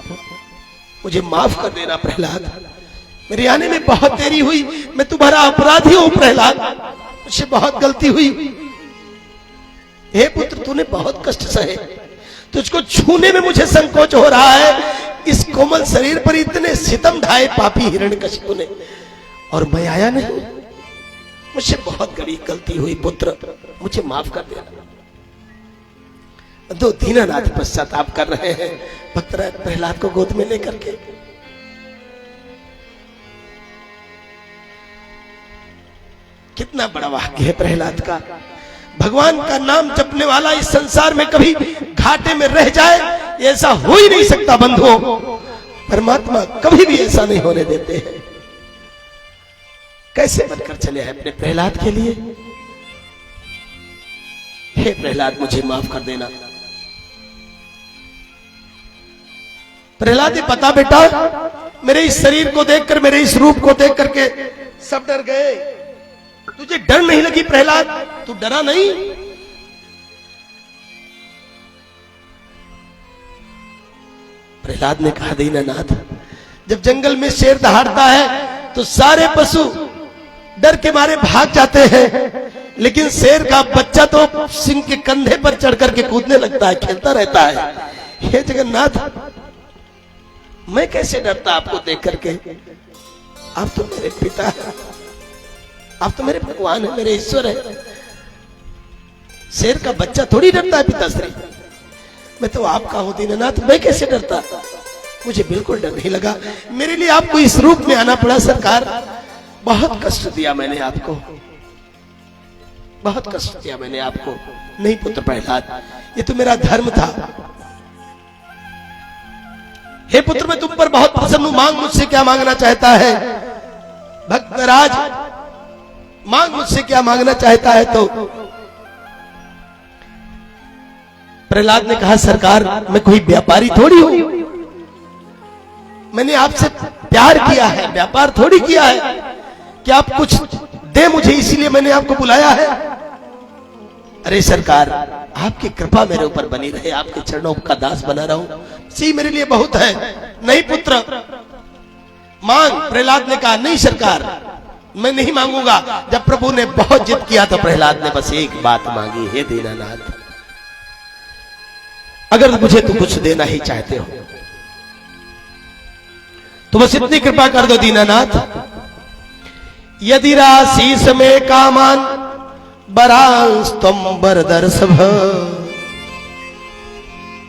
मुझे माफ कर देना प्रहलाद। मेरे आने में बहुत देरी हुई, मैं तुम्हारा अपराधी हूं प्रहलाद, मुझसे बहुत गलती हुई। हे पुत्र, तूने बहुत कष्ट सहे, तुझको छूने में मुझे संकोच हो रहा है। इस कोमल शरीर पर इतने सितम ढाए पापी हिरण्यकशिपु ने, और मैं आया नहीं, मुझसे बहुत बड़ी गलती हुई पुत्र, मुझे माफ कर देना। दो दीनानाथ पश्चाताप कर रहे हैं भक्त प्रहलाद को गोद में लेकर के। कितना बड़ा भाग्य है प्रहलाद का। भगवान का नाम जपने वाला इस संसार में कभी घाटे में रह जाए, ऐसा हो ही नहीं सकता बंधुओं। परमात्मा कभी भी ऐसा नहीं होने देते हैं। कैसे बनकर चले हैं अपने प्रहलाद के लिए। हे प्रहलाद, मुझे माफ कर देना। प्रहलाद ने पता बेटा, मेरे इस शरीर को देखकर, मेरे इस रूप को देख करके सब डर गए, तुझे डर नहीं लगी प्रहलाद? तू डरा नहीं? प्रहलाद ने कहा, दीनानाथ, जब जंगल में शेर दहाड़ता है तो सारे पशु डर के मारे भाग जाते हैं, लेकिन शेर का बच्चा तो सिंह के कंधे पर चढ़ करके कूदने लगता है, खेलता रहता है। हे जगन्नाथ, मैं कैसे डरता आपको देख करके? आप तो मेरे पिता हैं, आप तो मेरे भगवान है, मेरे ईश्वर है। शेर का बच्चा थोड़ी डरता है पिताश्री। मैं तो आपका हूं दीननाथ, मैं कैसे डरता? मुझे बिल्कुल डर नहीं लगा। मेरे लिए आपको इस रूप में आना पड़ा सरकार। बहुत कष्ट दिया मैंने आपको, बहुत कष्ट दिया मैंने आपको। नहीं पुत्र प्रहलाद, ये तो मेरा धर्म था। हे पुत्र, मैं तुम पर बहुत प्रसन्न हूं। मांग मुझसे क्या मांगना चाहता है? भक्तराज मांग मुझसे क्या मांगना चाहता है? तो प्रहलाद ने कहा सरकार, मैं कोई व्यापारी थोड़ी हूं, मैंने आपसे प्यार किया है, व्यापार थोड़ी किया है कि आप कुछ दे मुझे, इसीलिए मैंने आपको बुलाया है। अरे सरकार, आपकी कृपा मेरे ऊपर बनी रहे, आपके चरणों का दास बना रहूं, सी मेरे लिए बहुत है। नहीं पुत्र मांग। प्रहलाद ने कहा नहीं सरकार, मैं नहीं मांगूंगा। जब प्रभु ने बहुत जिद किया तो प्रहलाद ने बस एक बात मांगी, हे दीनानाथ, अगर मुझे तो कुछ देना ही चाहते हो तो बस इतनी कृपा कर दो दीनानाथ, यदि राशि में कामान बरांस्तम बरदर्शभ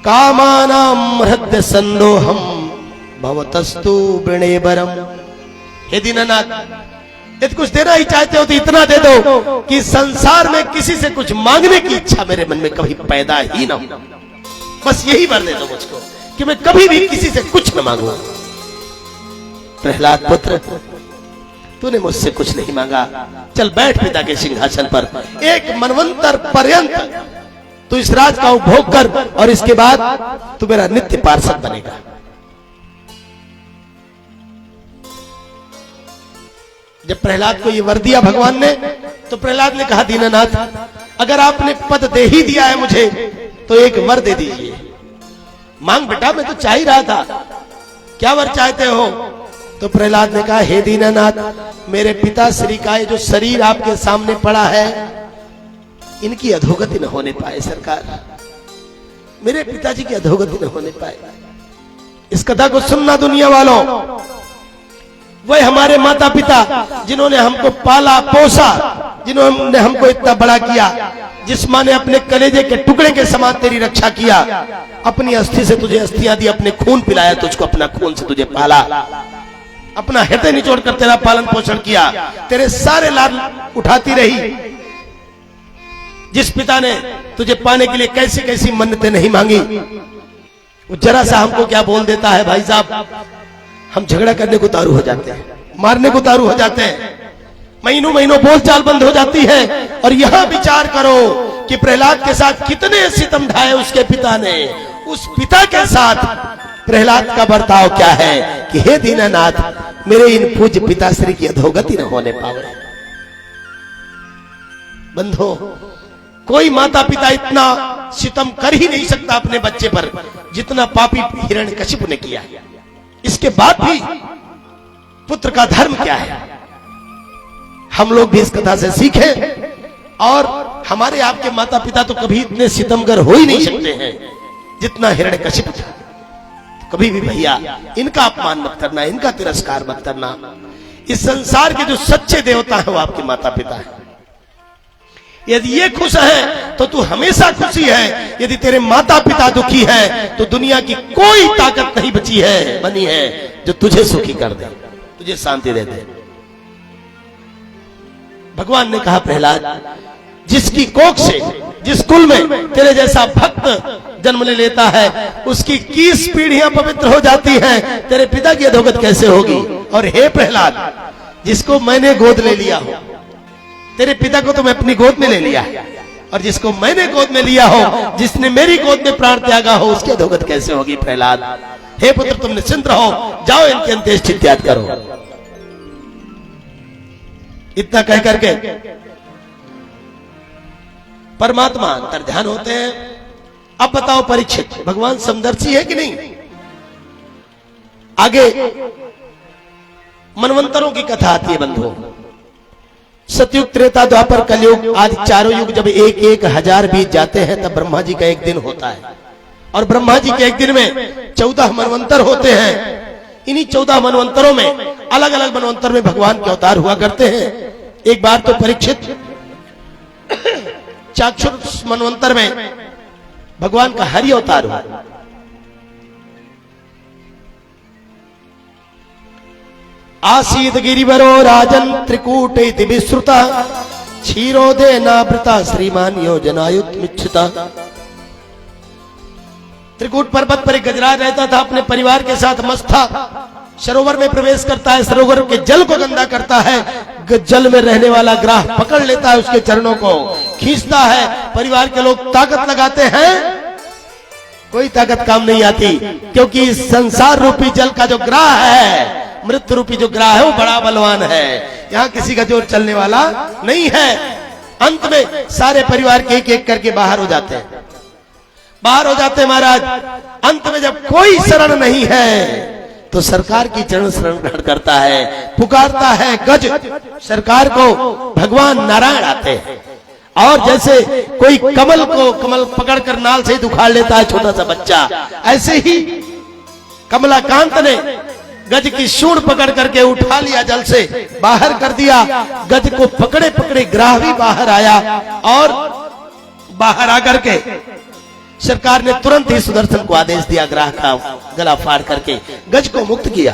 कामानाम हृदय संदोहम भवतस्तु वृणेबरम। हे दीनानाथ, यदि कुछ देना ही चाहते हो तो इतना दे दो कि संसार में किसी से कुछ मांगने की इच्छा मेरे मन में कभी पैदा ही ना हो। बस यही वर दे दो मुझको कि मैं कभी भी किसी से कुछ न मांगू। प्रहलाद पुत्र, तूने मुझसे कुछ नहीं मांगा, चल बैठ पिता के सिंहासन पर, एक मनवंतर पर्यंत तू इस राज का उपभोग कर और इसके बाद तू मेरा नित्य पार्षद बनेगा। जब प्रहलाद को ये वर दिया भगवान ने, तो प्रहलाद ने कहा दीनानाथ, अगर आपने पद दे ही दिया है मुझे तो एक वर दे दीजिए। मांग बेटा, मैं तो चाह ही रहा था, क्या वर चाहते हो? तो प्रहलाद ने कहा, हे दीनानाथ, मेरे पिता श्री का जो शरीर आपके सामने पड़ा है, इनकी अधोगति न होने पाए सरकार, मेरे पिताजी की अधोगति न होने पाए। इस कथा को सुनना दुनिया वालों, वह हमारे माता पिता जिन्होंने हमको पाला पोसा, जिन्होंने हमको इतना बड़ा किया, जिस माँ ने अपने कलेजे के टुकड़े के समान तेरी रक्षा किया, अपनी अस्थि से तुझे अस्थियां दी, अपने खून पिलाया तुझको, अपना खून से तुझे पाला, अपना हृदय निचोड़ कर तेरा पालन पोषण किया, तेरे सारे लाड उठाती रही। जिस पिता ने तुझे पाने के लिए कैसी कैसी मन्नतें नहीं मांगी, वो जरा सा हमको क्या बोल देता है भाई साहब, हम झगड़ा करने को तारू हो जाते हैं, मारने को तारू हो जाते हैं, महीनों महीनों बोलचाल बंद हो जाती है। और यहां विचार करो कि प्रहलाद के साथ कितने सितम ढाए उसके पिता ने। उस पिता के साथ प्रहलाद का बर्ताव क्या है कि हे दीनानाथ, मेरे इन पूज्य पिताश्री की अधोगति न होने पावे। बंधो, कोई माता पिता इतना सितम कर ही नहीं सकता अपने बच्चे पर जितना पापी हिरण्यकशिपु ने किया। इसके बाद भी पुत्र का धर्म क्या है, हम लोग भी इस कथा से सीखें। और हमारे आपके माता पिता तो कभी इतने सितमगर हो ही नहीं सकते हैं जितना हिरण्यकशिपु था। कभी भी भैया इनका अपमान मत करना, इनका तिरस्कार मत करना। इस संसार के जो सच्चे देवता हैं वो आपके माता पिता हैं। यदि ये खुश है तो तू हमेशा खुशी है, यदि तेरे माता पिता दुखी है तो दुनिया की कोई ताकत नहीं बची है, बनी है जो तुझे सुखी कर दे, तुझे शांति दे दे। भगवान ने कहा प्रहलाद, जिसकी कोख से, जिस कुल में तेरे जैसा भक्त जन्म ले लेता है, उसकी 21 पीढ़ियां पवित्र हो जाती हैं, तेरे पिता की अधोगत कैसे होगी? और हे प्रहलाद, जिसको मैंने गोद ले लिया हो, तेरे पिता को तो मैं अपनी गोद में ले लिया है, और जिसको मैंने गोद में लिया हो, जिसने मेरी गोद में प्राण त्यागा हो, उसकी अधोगत कैसे होगी? प्रहलाद, हे पुत्र, तुम निश्चिंत रहो, जाओ इनकी अंत्येष्टि त्याग करो। इतना कह करके परमात्मा अंतर्ध्यान होते हैं। अब बताओ परीक्षित, भगवान समदर्शी है कि नहीं? आगे मनवंतरों की कथा आती है बंधुओं। सतयुग, त्रेता, द्वापर, कलयुग आदि चारों युग जब एक एक हजार बीत जाते हैं तब ब्रह्मा जी का एक दिन होता है। और ब्रह्मा जी के एक दिन में 14 मनवंतर होते हैं। इन्हीं 14 मनवंतरों में, अलग अलग मनवंतर में भगवान के अवतार हुआ करते हैं। एक बार तो परीक्षित चाक्षुष मनवंतर में भगवान का हरि अवतार हुआ। आसीद गिरिवरो राजन त्रिकूट इति विश्रुता क्षीरोदे नावृता श्रीमान योजनायुत मिच्छता। त्रिकूट पर्वत पर एक गजराज रहता था, अपने परिवार के साथ मस्त था। सरोवर में प्रवेश करता है, सरोवर के जल को गंदा करता है, जल में रहने वाला ग्राह पकड़ लेता है, उसके चरणों को खींचता है। परिवार के लोग ताकत लगाते हैं, कोई ताकत काम नहीं आती, क्योंकि संसार रूपी जल का जो ग्राह है, मृत्यु रूपी जो ग्राह है, वो बड़ा बलवान है। यहाँ किसी का जोर चलने वाला नहीं है। अंत में सारे परिवार के एक एक करके बाहर हो जाते हैं, बाहर हो जाते हैं महाराज। अंत में जब कोई शरण नहीं है तो सरकार की चरण शरण ग्रहण करता है, पुकारता है गज। सरकार को भगवान नारायण आते हैं, और जैसे कोई कमल पकड़कर नाल से ही उखाड़ लेता है छोटा सा बच्चा, ऐसे ही कमलाकांत ने गज की सूंड पकड़ करके उठा लिया, जल से बाहर कर दिया। गज को पकड़े पकड़े ग्राह भी बाहर आया, और बाहर आकर के सरकार ने तुरंत ही सुदर्शन को आदेश दिया, ग्राह का गला फाड़ करके गज को मुक्त किया।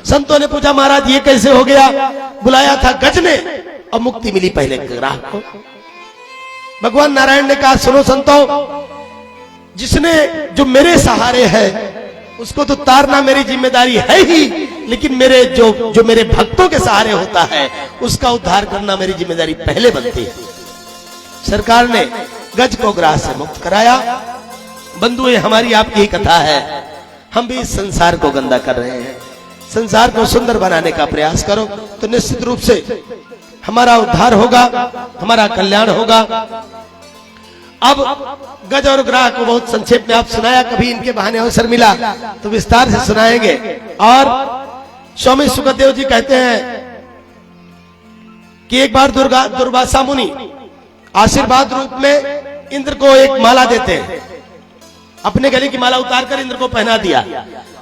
संतों ने पूछा, महाराज ये कैसे हो गया? बुलाया था गज ने और मुक्ति मिली पहले ग्राह को। भगवान नारायण ने कहा, सुनो संतों, जिसने जो मेरे सहारे है उसको तो तारना मेरी जिम्मेदारी है ही, लेकिन मेरे जो मेरे भक्तों के सहारे होता है उसका उद्धार करना मेरी जिम्मेदारी पहले बनती है। सरकार ने गज को ग्राह से मुक्त कराया। बंधु, ये हमारी आपकी ही कथा है। हम भी इस संसार को गंदा कर रहे हैं। संसार को सुंदर बनाने का प्रयास करो तो निश्चित रूप से हमारा उद्धार होगा, हमारा कल्याण होगा। अब गज और ग्राह को बहुत संक्षेप में आप सुनाया, कभी इनके बहाने अवसर मिला तो विस्तार से सुनाएंगे। और स्वामी सुखदेव जी कहते हैं कि एक बार दुर्वासा मुनि आशीर्वाद रूप में इंद्र को एक माला देते हैं, अपने गले की माला उतारकर इंद्र को पहना दिया।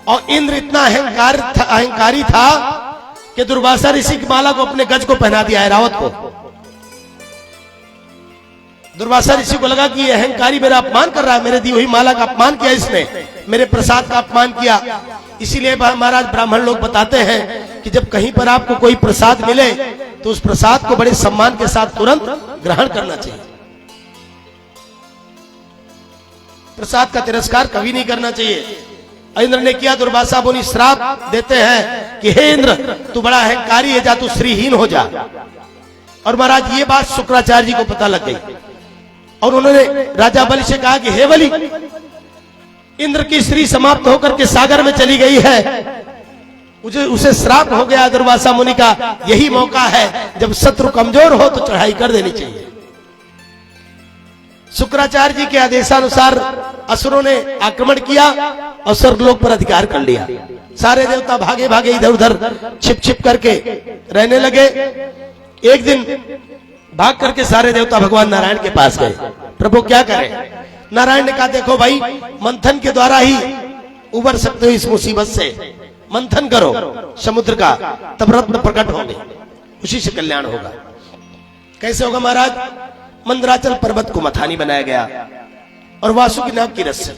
और इंद्र इतना अहंकारी था कि दुर्वासा ऋषि की माला को अपने गज को पहना दिया, ऐरावत को। दुर्वासा ऋषि को लगा कि ये अहंकारी मेरा अपमान कर रहा है, मेरे दी हुई माला का अपमान किया इसने, मेरे प्रसाद का अपमान किया। इसीलिए महाराज ब्राह्मण लोग बताते हैं कि जब कहीं पर आपको कोई प्रसाद मिले तो उस प्रसाद को बड़े सम्मान के साथ तुरंत ग्रहण करना चाहिए। प्रसाद का तिरस्कार कभी नहीं करना चाहिए। इंद्र ने किया, दुर्वासा मुनि श्राप देते हैं कि हे इंद्र, तू बड़ा अहंकारी है, जा तू श्रीहीन हो जा। और महाराज ये बात शुक्राचार्य जी को पता लग गई, और उन्होंने राजा बलि से कहा कि हे बलि, इंद्र की स्त्री समाप्त होकर के सागर में चली गई है, उसे श्राप हो गया दुर्वासा मुनि का। यही मौका है, जब शत्रु कमजोर हो तो चढ़ाई कर देनी चाहिए। शुक्राचार्य जी के आदेशानुसार असुरों ने आक्रमण किया और स्वर्गलोक पर अधिकार कर लिया। सारे देवता भागे भागे इधर उधर छिप छिप करके रहने लगे। एक दिन भाग करके सारे देवता भगवान नारायण के पास गए, प्रभु क्या करें? नारायण ने कहा, देखो भाई, मंथन के द्वारा ही उबर सकते हो इस मुसीबत से। मंथन करो समुद्र का, तब रत्न प्रकट होंगे, उसी से कल्याण होगा। कैसे होगा महाराज? मंदराचल पर्वत को मथानी बनाया गया और वासुकी नाग की रस्सी।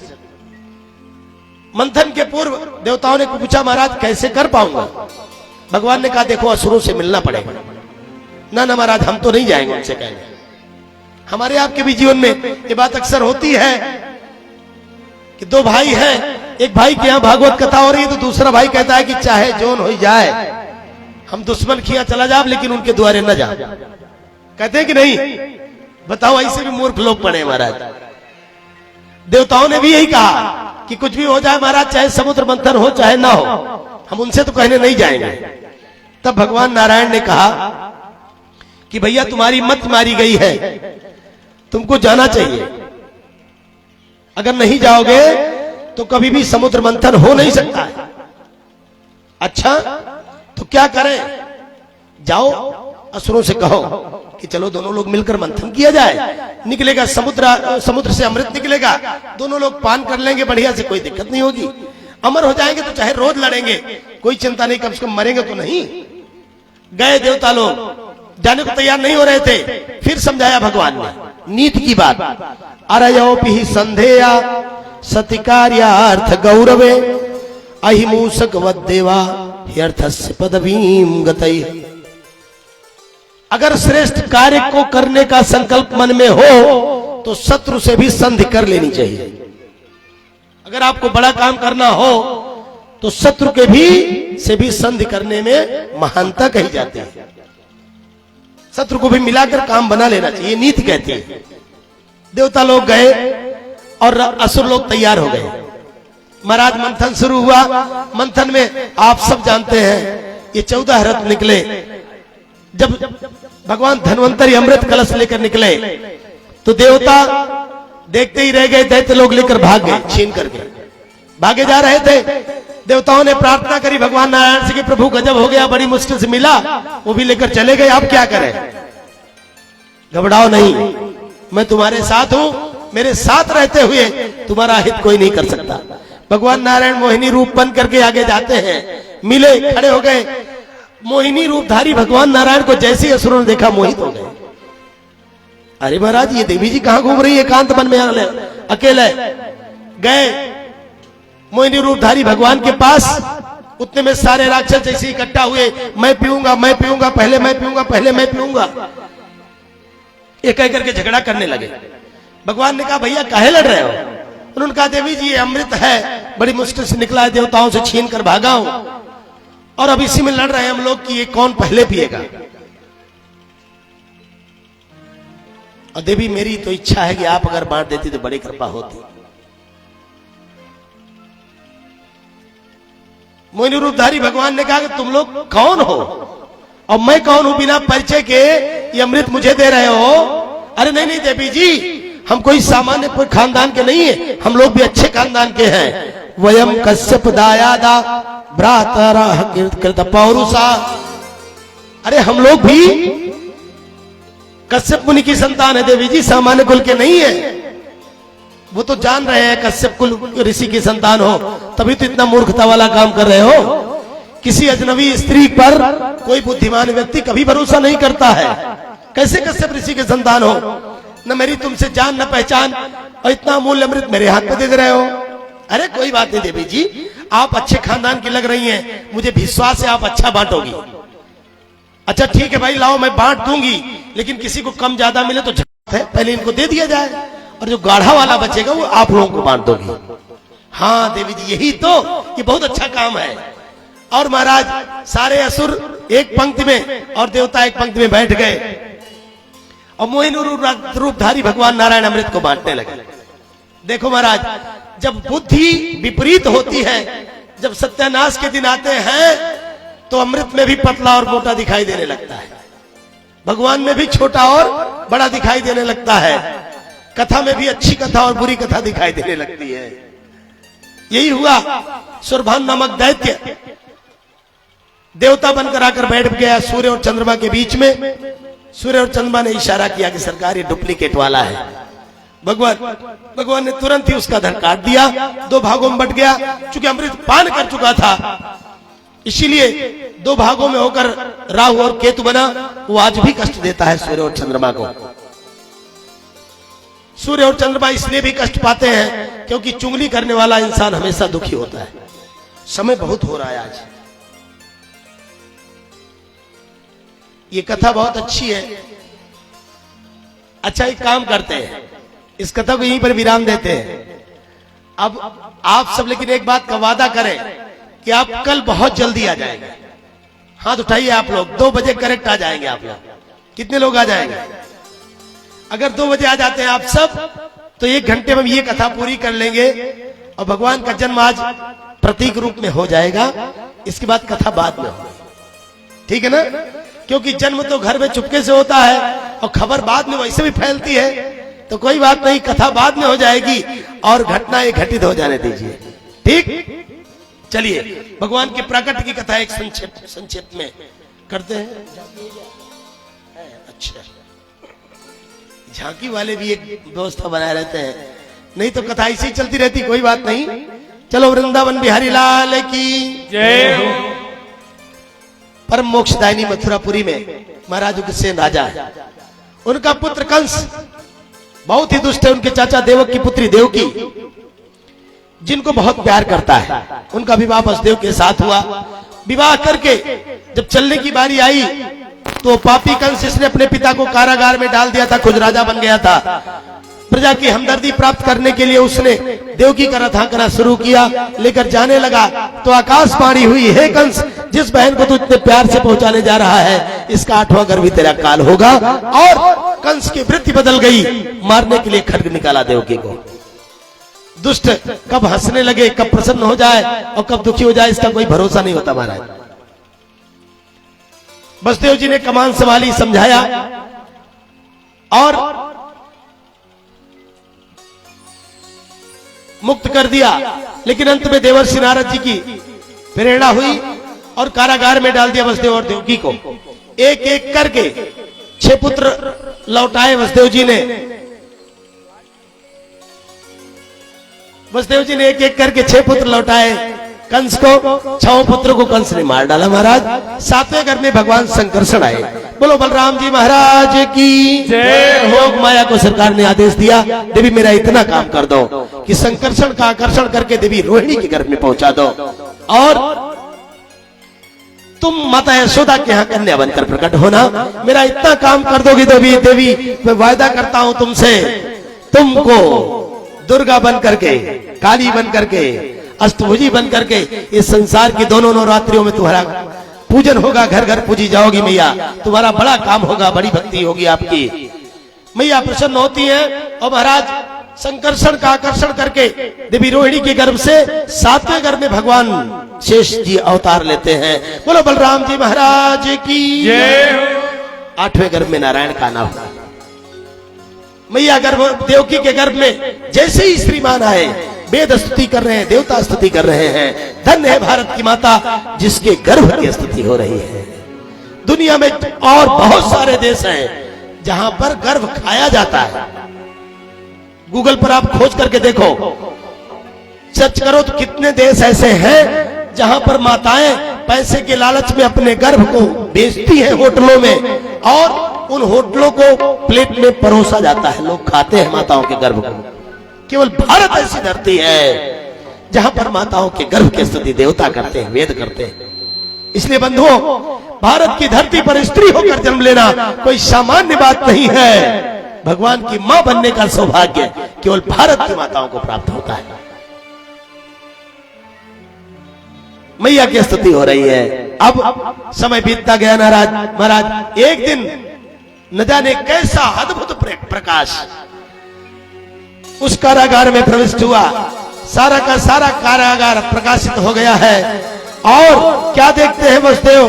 मंथन के पूर्व देवताओं ने पूछा, महाराज कैसे कर पाऊंगा? भगवान ने कहा, देखो असुरों से मिलना पड़ेगा। ना ना महाराज, हम तो नहीं जाएंगे उनसे कहेंगे। हमारे आपके भी जीवन में ये बात अक्सर होती है कि दो भाई हैं, एक भाई के यहाँ भागवत कथा हो रही है तो दूसरा भाई कहता है कि चाहे जोन हो जाए, हम दुश्मन के यहाँ चला जाओ लेकिन उनके द्वारे न जाओ। कहते हैं कि नहीं? बताओ, ऐसे भी मूर्ख लोग पड़े महाराज। देवताओं ने भी यही कहा कि कुछ भी हो जाए महाराज, चाहे समुद्र मंथन हो चाहे ना हो, हम उनसे तो कहने नहीं जाएंगे। तब भगवान नारायण ने कहा कि भैया तुम्हारी मत मारी गई है, तुमको जाना चाहिए। अगर नहीं जाओगे तो कभी भी समुद्र मंथन हो नहीं सकता है। अच्छा तो क्या करें? जाओ असुरों से कहो कि चलो दोनों लोग मिलकर मंथन किया जाए, निकलेगा समुद्र से अमृत निकलेगा, दोनों लोग पान कर लेंगे बढ़िया से, कोई दिक्कत नहीं होगी। अमर हो जाएंगे तो चाहे रोज लड़ेंगे, कोई चिंता नहीं, कम से कम मरेंगे तो नहीं। गए देवता लोग, जाने को तैयार नहीं हो रहे थे। फिर समझाया भगवान ने नीति की बात। अरयोपि संधेया सतिकार्यार्थ गौरवे अहिमूसक वद्देवा ह्यर्थस्य पदवीम गतई। अगर श्रेष्ठ कार्य को करने का संकल्प मन में हो तो शत्रु से भी संधि कर लेनी चाहिए। अगर आपको बड़ा काम करना हो तो शत्रु के भी से भी संधि करने में महानता कही जाती है। शत्रु को भी मिलाकर काम बना लेना चाहिए, नीति कहती है। देवता लोग गए और असुर लोग तैयार हो गए। महाराज मंथन शुरू हुआ। मंथन में आप सब जानते हैं ये 14 रथ निकले। जब भगवान धन्वंतरी अमृत कलश लेकर निकले तो देवता देखते ही रह गए। दैत्य लोग लेकर भाग गए, छीन करके भागे जा रहे थे। देवताओं ने प्रार्थना करी भगवान नारायण से कि प्रभु गजब हो गया, बड़ी मुश्किल से मिला, वो भी लेकर चले गए, अब क्या करें। घबराओ नहीं, मैं तुम्हारे साथ हूं, मेरे साथ रहते हुए तुम्हारा हित कोई नहीं कर सकता। भगवान नारायण मोहिनी रूप बन करके आगे जाते हैं, मिले, खड़े हो गए। मोहिनी रूपधारी भगवान नारायण को जैसे असुरों ने देखा मोहित हो गए। अरे महाराज ये देवी जी कहां घूम रही है, एकांत वन में अकेले। गए मोहिनी रूपधारी भगवान के पास, उतने में सारे राक्षस जैसे इकट्ठा हुए, मैं पीऊंगा, मैं पीऊंगा, पहले मैं पीऊंगा, पहले मैं पीऊंगा, एक एक करके झगड़ा करने लगे। भगवान ने कहा भैया काहे लड़ रहे हो। उन्होंने कहा देवी जी ये अमृत है, बड़ी मुश्किल से निकला है, देवताओं से छीन कर भागा हूं और अब इसी में लड़ रहे हैं हम लोग कि ये कौन पहले पिएगा। और देवी मेरी तो इच्छा है कि आप अगर बांट देती तो बड़ी कृपा होती। मोहिनी रूपधारी भगवान ने कहा कि तुम लोग कौन हो और मैं कौन हूं, बिना परिचय के ये अमृत मुझे दे रहे हो। अरे नहीं नहीं देवी जी, हम कोई सामान्य कोई खानदान के नहीं है, हम लोग भी अच्छे खानदान के हैं। वयम कश्यप दायादा भ्रातरा कृत पौरुषा। अरे हम लोग भी कश्यप मुनि की संतान है देवी जी, सामान्य कुल के नहीं है। वो तो जान रहे हैं कश्यप कुल ऋषि की संतान हो, तभी तो इतना मूर्खता वाला काम कर रहे हो। किसी अजनबी स्त्री पर कोई बुद्धिमान व्यक्ति कभी भरोसा नहीं करता है। कैसे कश्यप ऋषि के संतान हो, न मेरी तुमसे जान न पहचान, और इतना अमूल्य अमृत मेरे हाथ में दे रहे हो। अरे कोई बात नहीं देवी जी, आप अच्छे खानदान की लग रही हैं, मुझे विश्वास है आप अच्छा बांटोगी। अच्छा ठीक है भाई, लाओ मैं बांट दूंगी, लेकिन किसी को कम ज्यादा मिले तो है, पहले इनको दे दिया जाए, और जो गाढ़ा वाला बचेगा वो आप लोगों को बांट दोगी। हाँ देवी जी यही तो, ये बहुत अच्छा काम है। और महाराज सारे असुर एक पंक्ति में और देवता एक पंक्ति में बैठ गए और मोहिनी रूपधारी भगवान नारायण अमृत को बांटने लगे। देखो महाराज, जब बुद्धि विपरीत होती है, जब सत्यानाश के दिन आते हैं तो अमृत में भी पतला और मोटा दिखाई देने लगता है, भगवान में भी छोटा और बड़ा दिखाई देने लगता है, कथा में भी अच्छी कथा और बुरी कथा दिखाई देने लगती है। यही हुआ। सुरभान नामक दैत्य देवता बनकर आकर बैठ गया सूर्य और चंद्रमा के बीच में। सूर्य और चंद्रमा ने इशारा किया कि सरकार ये डुप्लीकेट वाला है। भगवान ने तुरंत ही उसका धड़ काट दिया, दो भागों में बट गया। चूंकि अमृत पान कर चुका था, इसीलिए दो भागों में होकर राहु और केतु बना। वो आज भी कष्ट देता है सूर्य और चंद्रमा को। सूर्य और चंद्रमा इसलिए भी कष्ट पाते हैं क्योंकि चुगली करने वाला इंसान हमेशा दुखी होता है। समय बहुत हो रहा है आज। ये कथा बहुत अच्छी है। अच्छा एक काम करते हैं, इस कथा को यहीं पर विराम देते हैं। अब आप सब लेकिन एक बात का वादा करें कि आप कल बहुत जल्दी आ जाएंगे। हाथ उठाइए आप लोग, 2 बजे करेक्ट आ जाएंगे आप लोग। कितने लोग आ जाएंगे? अगर 2 बजे आ जाते हैं आप सब तो 1 घंटे में ये कथा पूरी कर लेंगे और भगवान का जन्म आज प्रतीक रूप में हो जाएगा। इसके बाद कथा बाद में होगी, ठीक है ना? क्योंकि जन्म तो घर में चुपके से होता है और खबर बाद में वैसे भी फैलती है, तो कोई बात नहीं, कथा बाद में हो जाएगी और घटनाएं घटित हो जाने दीजिए, ठीक? चलिए भगवान के प्राकट्य की कथा एक संक्षेप में करते हैं। अच्छा, झांकी वाले भी एक व्यवस्था बनाए रहते हैं, नहीं तो कथा ऐसी चलती रहती, कोई बात नहीं। चलो वृंदावन बिहारी लाल की जय हो। परम मोक्षदायिनी मथुरापुरी में महाराज उग्रसेन राजा है। उनका पुत्र कंस बहुत ही दुष्ट है। उनके चाचा देवक की पुत्री देवकी, जिनको बहुत प्यार करता है, उनका विवाह वसुदेव के साथ हुआ। विवाह करके जब चलने की बारी आई तो पापी कंस, इसने अपने पिता को कारागार में डाल दिया था, खुद राजा बन गया था। प्रजा की हमदर्दी प्राप्त करने के लिए उसने देवकी का रथांकना शुरू किया। लेकर जाने लगा तो आकाशवाणी हुई, हे कंस, जिस बहन को तू इतने प्यार से पहुंचाने जा रहा है, इसका 8वां गर्भ भी तेरा काल होगा। और कंस की वृत्ति बदल गई, मारने के लिए खड्ग निकाला देवकी को। दुष्ट कब हंसने लगे, कब प्रसन्न हो जाए और कब दुखी हो जाए, इसका कोई भरोसा नहीं होता महाराज। वसुदेव जी ने कमान संभाली, समझाया और मुक्त कर दिया। लेकिन अंत में देवर्षि नारद जी की प्रेरणा हुई और कारागार में डाल दिया वसुदेव और देवकी को। एक एक करके 6 पुत्र लौटाए वसुदेव जी ने। वसुदेव जी ने एक एक करके 6 पुत्र लौटाए कंस को। 6 पुत्रों को कंस ने मार डाला महाराज। 7वें घर में भगवान संकर्षण आए। बोलो बलराम जी महाराज की जय हो। योग माया को सरकार ने आदेश दिया, देवी मेरा इतना काम कर दो कि संकर्षण का आकर्षण करके देवी रोहिणी के गर्भ में पहुंचा दो और तुम माता यशोदा के यहाँ कन्या बनकर प्रकट होना। मेरा इतना काम कर दोगी देवी, देवी मैं वायदा करता हूं तुमसे, तुमको दुर्गा बन करके, काली बन करके, अष्टभुजी बन करके इस संसार की दोनों नवरात्रियों में तुम्हारा पूजन होगा, घर घर पूजी जाओगी मैया। तुम्हारा बड़ा काम होगा, बड़ी भक्ति होगी आपकी। मैया प्रसन्न होती है और महाराज संकर्षण का आकर्षण करके देवी रोहिणी के गर्भ से 7वें गर्भ में भगवान शेष जी अवतार लेते हैं। बोलो बलराम जी महाराज की जय हो। 8वें गर्भ में नारायण का नाम। मैया गर्भ देवकी के गर्भ में जैसे ही श्रीमान आए, वेद स्तुति कर रहे हैं, देवता स्तुति कर रहे हैं। धन्य है भारत की माता जिसके गर्भ की स्तुति हो रही है। दुनिया में और बहुत सारे देश हैं जहां पर गर्भ खाया जाता है। गूगल पर आप खोज करके देखो, सर्च करो तो कितने देश ऐसे हैं जहां पर माताएं पैसे के लालच में अपने गर्भ को बेचती हैं होटलों में, और उन होटलों को प्लेट में परोसा जाता है, लोग खाते हैं माताओं के गर्भ को। केवल भारत ऐसी धरती है जहां पर माताओं के गर्भ की स्तुति देवता करते हैं, वेद करते हैं। इसलिए बंधुओं, भारत की धरती पर स्त्री होकर जन्म लेना कोई सामान्य बात नहीं है। भगवान की मां बनने का सौभाग्य केवल भारत की माताओं को प्राप्त होता है। मैया की स्तुति हो रही है। अब समय बीतता गया महाराज एक दिन न जाने कैसा अद्भुत प्रकाश उस कारागार में प्रविष्ट हुआ। सारा का सारा कारागार प्रकाशित हो गया है। और क्या देखते हैं वसुदेव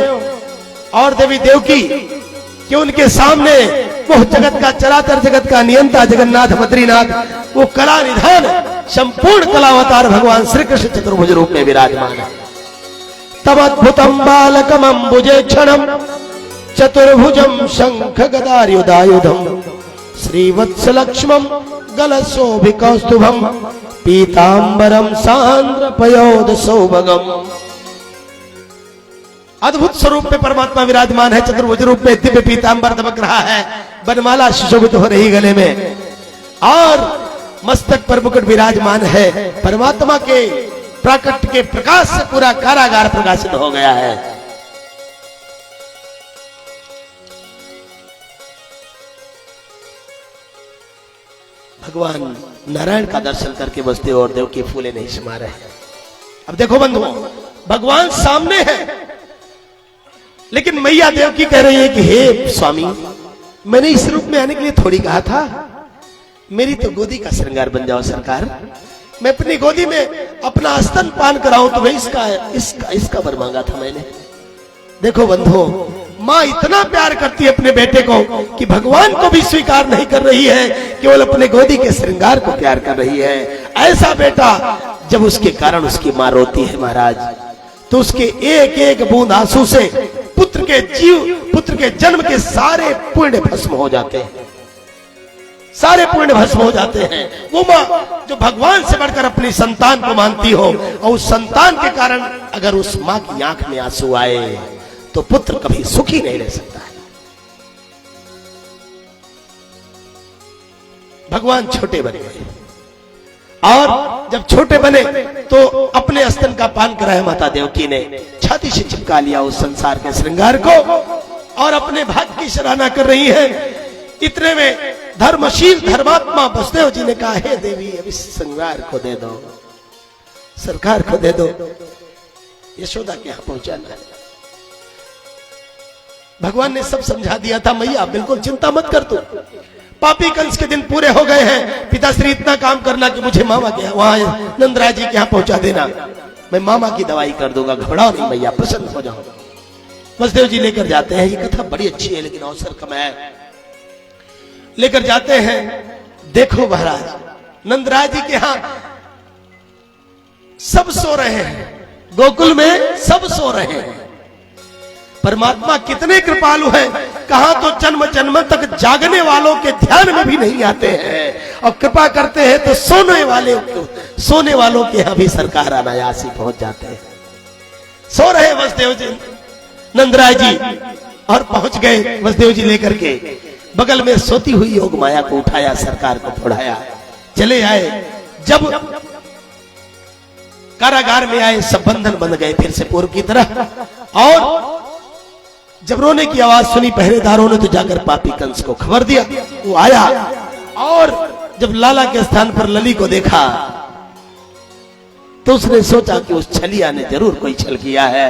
और देवी देवकी कि उनके सामने वो जगत का, चराचर जगत का नियंता जगन्नाथ बद्रीनाथ, वो कला निधान संपूर्ण कलावतार भगवान श्री कृष्ण चतुर्भुज रूप में विराजमान है। तब अद्भुतम बालकम अम्बुजे क्षणम चतुर्भुजम शंख गदायुधायुधम श्रीवत्सलक्ष्मम गलशोभिकौस्तुभम पीतांबरम सांद्र पयोद सौभगम। अद्भुत स्वरूप में परमात्मा विराजमान है। चतुर्भुज रूप में दिव्य पीतांबर दमक रहा है, बनमाला सुशोभित हो रही गले में, और मस्तक पर मुकुट विराजमान है। परमात्मा के प्राकट्य के प्रकाश से पूरा कारागार प्रकाशित हो गया है। भगवान नारायण का दर्शन करके वसुदेव और देवकी फूले नहीं समा रहे हैं। अब देखो बंधुओं, भगवान सामने है, लेकिन मैया देवकी कह रही है कि हे स्वामी, मैंने इस रूप में आने के लिए थोड़ी कहा था, मेरी तो गोदी का श्रृंगार बन जाओ सरकार। मैं अपनी गोदी में अपना स्तन पान कराऊं तो इसका वर मांगा था मैंने। देखो बंधुओं, माँ इतना प्यार करती है अपने बेटे को कि भगवान को भी स्वीकार नहीं कर रही है, केवल अपने गोदी के श्रृंगार को प्यार कर रही है। ऐसा बेटा जब उसके कारण उसकी माँ रोती है महाराज, तो उसके एक एक बूंद आंसू से पुत्र के जन्म के सारे पुण्य भस्म हो जाते हैं, सारे पुण्य भस्म हो जाते हैं। वो माँ जो भगवान से बढ़कर अपनी संतान को मानती हो और उस संतान के कारण अगर उस माँ की आंख में आंसू आए तो पुत्र कभी सुखी नहीं रह सकता है। भगवान छोटे बन गए और जब छोटे बने तो अपने स्तन का पान कराया माता देवकी ने, छाती से चिपका लिया उस संसार के श्रृंगार को और अपने भाग्य की सराहना कर रही है। इतने में धर्मशील धर्मात्मा वसुदेव जी ने कहा, हे देवी अब इस श्रृंगार को दे दो, सरकार को दे दो, यशोदा के यहां पहुंचाना है। भगवान ने सब समझा दिया था, मैया बिल्कुल चिंता मत कर, तू पापी कंस के दिन पूरे हो गए हैं। पिताश्री इतना काम करना कि मुझे मामा के वहां नंदराज जी के यहां पहुंचा देना, मैं मामा की दवाई कर दूंगा, घबराओ नहीं मैया, प्रसन्न हो जाओ। वसुदेव जी लेकर जाते हैं। ये कथा बड़ी अच्छी है लेकिन अवसर कम है। लेकर जाते हैं। देखो महाराज नंदराज जी के यहां सब सो रहे हैं, गोकुल में सब सो रहे हैं। परमात्मा कितने कृपालु हैं, कहां तो जन्म जन्म तक जागने वालों के ध्यान में भी नहीं आते हैं और कृपा करते हैं तो सोने वालों के यहां भी सरकार अनायास ही पहुंच जाते हैं। सो रहे वसुदेव जी नंदराज जी और पहुंच गए वसुदेव जी लेकर के। बगल में सोती हुई योग माया को उठाया, सरकार को पढ़ाया, चले आए। जब कारागार में आए सब बंधन बंध गए फिर से पूर्व की तरह। और जब रोने की आवाज सुनी पहरेदारों ने तो जाकर पापी कंस को खबर दिया। वो आया और जब लाला के स्थान पर लली को देखा तो उसने सोचा कि उस छलिया ने जरूर कोई छल किया है,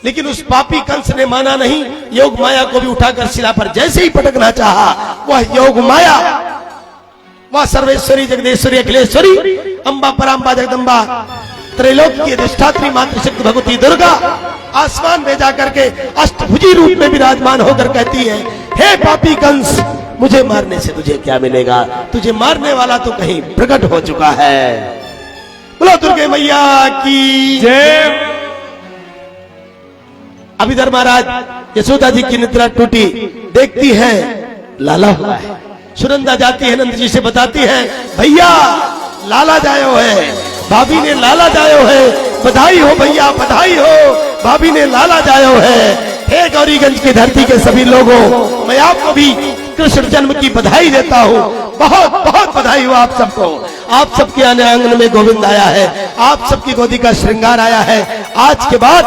लेकिन उस पापी कंस ने माना नहीं। योग माया को भी उठाकर शिला पर जैसे ही पटकना चाहा, वह योग माया, वह सर्वेश्वरी जगदेश्वरी अखिलेश्वरी अंबा परांबा जगदम्बा त्रैलोक की अधिष्ठात्री मातृशक्ति भगवती दुर्गा आसमान में जाकर के अष्टभुजी रूप में विराजमान होकर कहती है, हे पापी कंस, मुझे मारने से तुझे क्या मिलेगा, तुझे मारने वाला तो कहीं प्रकट हो चुका है। बोलो दुर्गे मैया की जय। अभिधर महाराज यशोदा जी की निद्रा टूटी, देखती है लाला हुआ है। सुनंदा जाती है नंद जी से बताती है, भैया लाला जायो है, भाभी ने लाला जायो है, बधाई हो भैया बधाई हो, भाभी ने लाला जायो है। हे गौरीगंज की धरती के सभी लोगों, मैं आपको भी कृष्ण जन्म की बधाई देता हूँ। बहुत बहुत बधाई हो आप सबको। आप सबके आने आंगन में गोविंद आया है, आप सबकी गोदी का श्रृंगार आया है। आज के बाद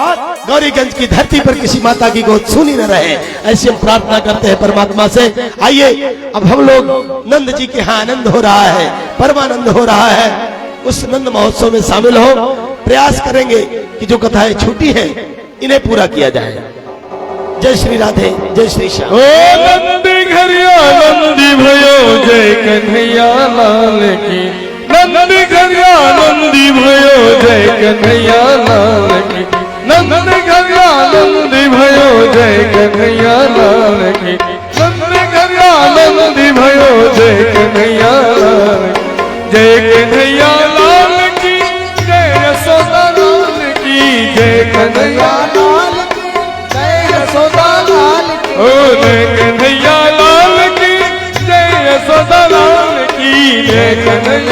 गौरीगंज की धरती पर किसी माता की गोद सुनी न रहे, ऐसी हम प्रार्थना करते हैं परमात्मा से। आइए अब हम लोग नंद जी के यहाँ आनंद हो रहा है, परमानंद हो रहा है, उस नंद महोत्सव में शामिल हो। प्रयास करेंगे कि जो कथाएं छूटी हैं इन्हें पूरा किया जाए। जय श्री राधे, जय श्री श्याम। ओ नंदी घरिया नंदी भयो, जय कन्हैया लाल की। नंदी घरिया नंदी भयो, जय कन्हैया लाल की। नंदी घरिया नंदी भयो, जय कन्हैया लाल की। नंदी घरिया नंदी भयो, जय कन्हैया लाल की। जय कन्हैया लाल की, जय यशोदा लाल की। जय कन्हैया लाल की, जय यशोदा लाल की। ओ जय कन्हैया लाल की, जय यशोदा लाल की। जय कन्हैया